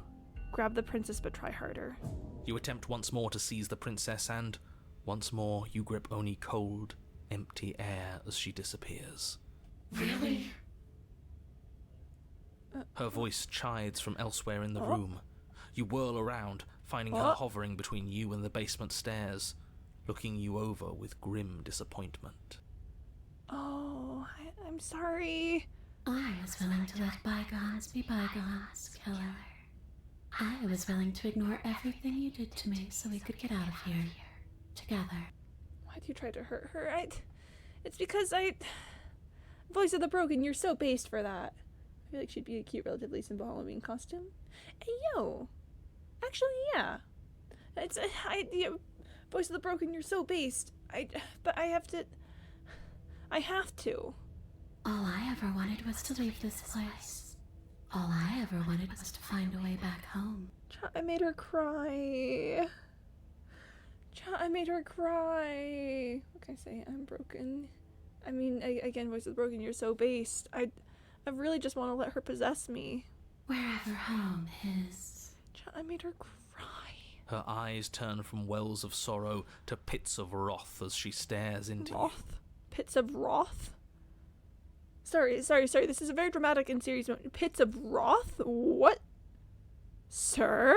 grab the princess, but try harder. You attempt once more to seize the princess, and once more you grip only cold, empty air as she disappears. Really? Her voice chides from elsewhere in the room. You whirl around, finding her hovering between you and the basement stairs, looking you over with grim disappointment. Oh, I'm sorry. I was willing to let bygones be bygones, killer. I was willing to ignore everything you did to me so we could get out of here. Together. Why'd you try to hurt her? It's because Voice of the Broken, you're so based for that. I feel like she'd be a cute, relatively simple Halloween costume. Hey, yo. Actually, yeah. Voice of the Broken, you're so based. But I have to. All I ever wanted was to leave this place. All I ever wanted was to find a way back home. I made her cry. I made her cry. What can I say? I'm broken. I mean, again, Voice of the Broken, you're so based. I really just want to let her possess me. Wherever home is. I made her cry. Her eyes turn from wells of sorrow to pits of wrath as she stares into you. Pits of wrath? Sorry. This is a very dramatic and serious moment. Pits of wrath? What? Sir?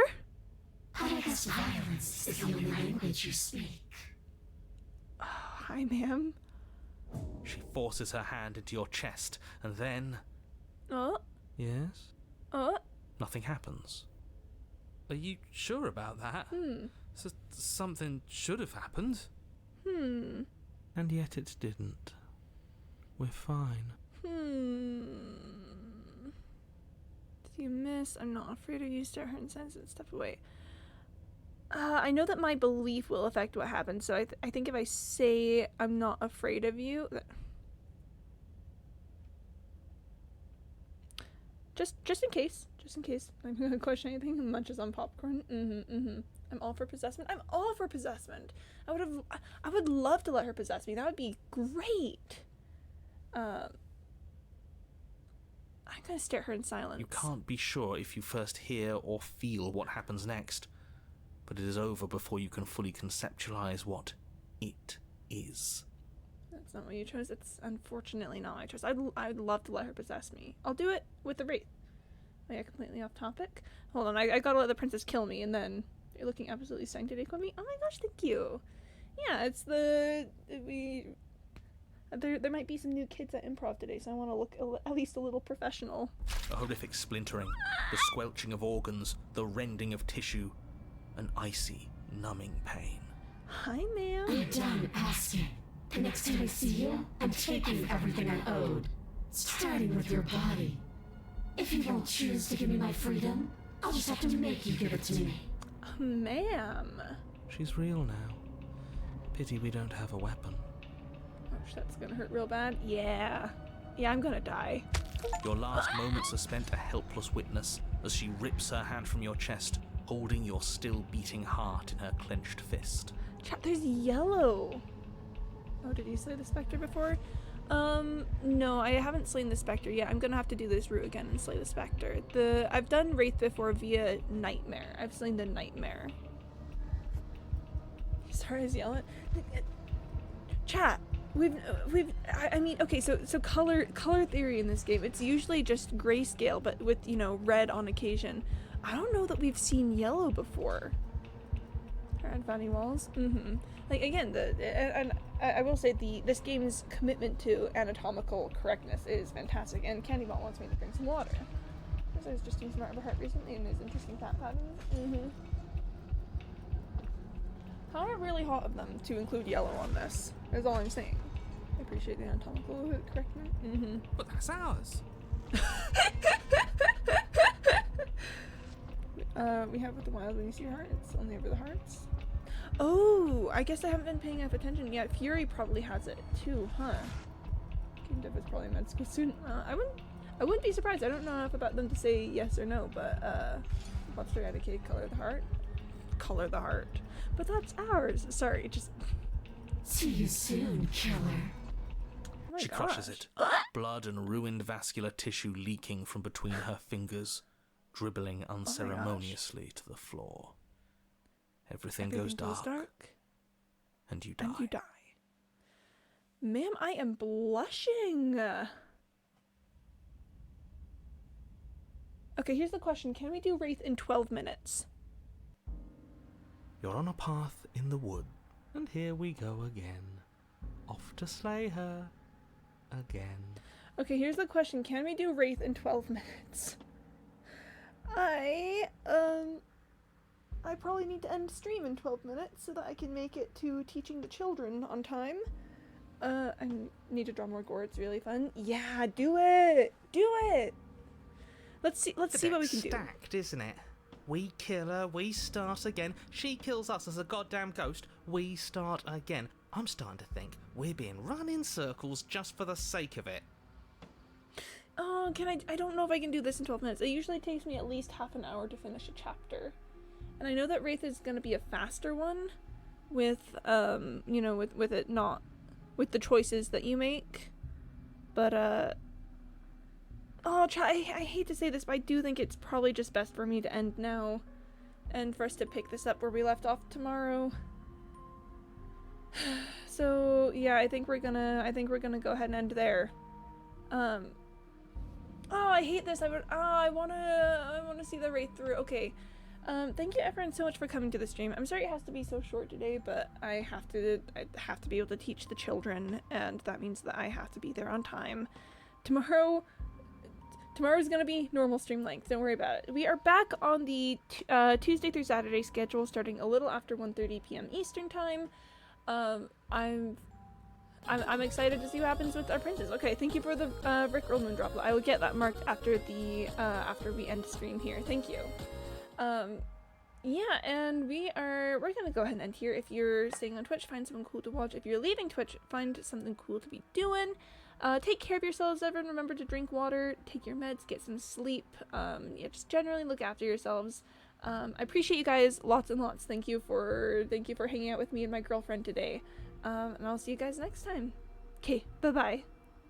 Hideous violence is the only language you speak. Oh, hi, ma'am. She forces her hand into your chest, and then... Yes? Nothing happens. Are you sure about that? Something should have happened. And yet it didn't. We're fine. Do you miss? I'm not afraid of you. Start hurting sense and step away. I know that my belief will affect what happens, so I think if I say I'm not afraid of you, just in case I'm gonna question anything, munches on popcorn. I'm all for possessment. I'm all for possessment. I would love to let her possess me. That would be great. I'm gonna stare at her in silence. You can't be sure if you first hear or feel what happens next, but it is over before you can fully conceptualize what it is. That's not what you chose. It's unfortunately not what I chose. I'd love to let her possess me. I'll do it with the wraith. Oh yeah, completely off topic. Hold on, I gotta let the princess kill me, and then you're looking absolutely stunning today, Kwame. Oh my gosh, thank you. Yeah, it's there might be some new kids at improv today, so I want to look at least a little professional. A horrific splintering, the squelching of organs, the rending of tissue, an icy, numbing pain. Hi, ma'am. I'm done asking. The next time I see you, I'm taking everything I owed, starting with your body. If you won't choose to give me my freedom, I'll just have to make you give it to me. Ma'am. She's real now. Pity we don't have a weapon. Gosh, that's gonna hurt real bad. Yeah, I'm gonna die. Your last moments are spent a helpless witness as she rips her hand from your chest, holding your still beating heart in her clenched fist. Chat, there's yellow. Oh, did you slay the specter before? No, I haven't slain the specter yet. I'm gonna have to do this route again and slay the specter. I've done wraith before via nightmare. I've slain the nightmare. Sorry, I was yelling. Chat, I mean, okay, so color theory in this game, it's usually just grayscale, but with, red on occasion. I don't know that we've seen yellow before. Around Fanny Walls. Like, again, and I will say this game's commitment to anatomical correctness is fantastic, and Candybot wants me to drink some water. Because I was just doing Smart of Heart recently, and there's interesting fat patterns. Kind of really hot of them to include yellow on this, is all I'm saying. I appreciate the anatomical correctness. But that's ours. We have with the wild when you see your heart, it's only over the hearts. Oh, I guess I haven't been paying enough attention. Yeah, Fury probably has it too, huh? Game Dev is probably a med school student. I wouldn't be surprised. I don't know enough about them to say yes or no, but Monster Eradicate, Color the Heart. Color the Heart. But that's ours. Sorry, just... See you soon, killer. Oh She crushes it, blood and ruined vascular tissue leaking from between her fingers, dribbling unceremoniously to the floor. Everything goes dark, and you die. And you die. Ma'am, I am blushing. Okay, here's the question. Can we do Wraith in 12 minutes? You're on a path in the wood, and here we go again. Off to slay her again. Okay, here's the question. Can we do Wraith in 12 minutes? I probably need to end stream in 12 minutes so that I can make it to teaching the children on time. I need to draw more gore. It's really fun. Yeah, do it! Do it! Let's see what we can do. Stacked, isn't it? We kill her, we start again. She kills us as a goddamn ghost, we start again. I'm starting to think we're being run in circles just for the sake of it. Oh, I don't know if I can do this in 12 minutes. It usually takes me at least half an hour to finish a chapter. And I know that Wraith is going to be a faster one with, with it not, with the choices that you make. But, I hate to say this, but I do think it's probably just best for me to end now. And for us to pick this up where we left off tomorrow. So, yeah, I think we're gonna go ahead and end there. Oh, I hate this. I wanna see the Wraith through. Okay. Thank you everyone so much for coming to the stream. I'm sorry it has to be so short today, but I have to be able to teach the children, and that means that I have to be there on time. Tomorrow's gonna be normal stream length, don't worry about it. We are back on the Tuesday through Saturday schedule, starting a little after 1:30 p.m. Eastern time. I'm excited to see what happens with our princes. Okay, thank you for the Rickroll Moondrop. I will get that marked after the after we end stream here. Thank you. Yeah, and we're gonna go ahead and end here. If you're staying on Twitch, find something cool to watch. If you're leaving Twitch, find something cool to be doing. Take care of yourselves, everyone. Remember to drink water, take your meds, get some sleep. Yeah, just generally look after yourselves. I appreciate you guys lots and lots. Thank you for hanging out with me and my girlfriend today. And I'll see you guys next time. Okay, bye-bye.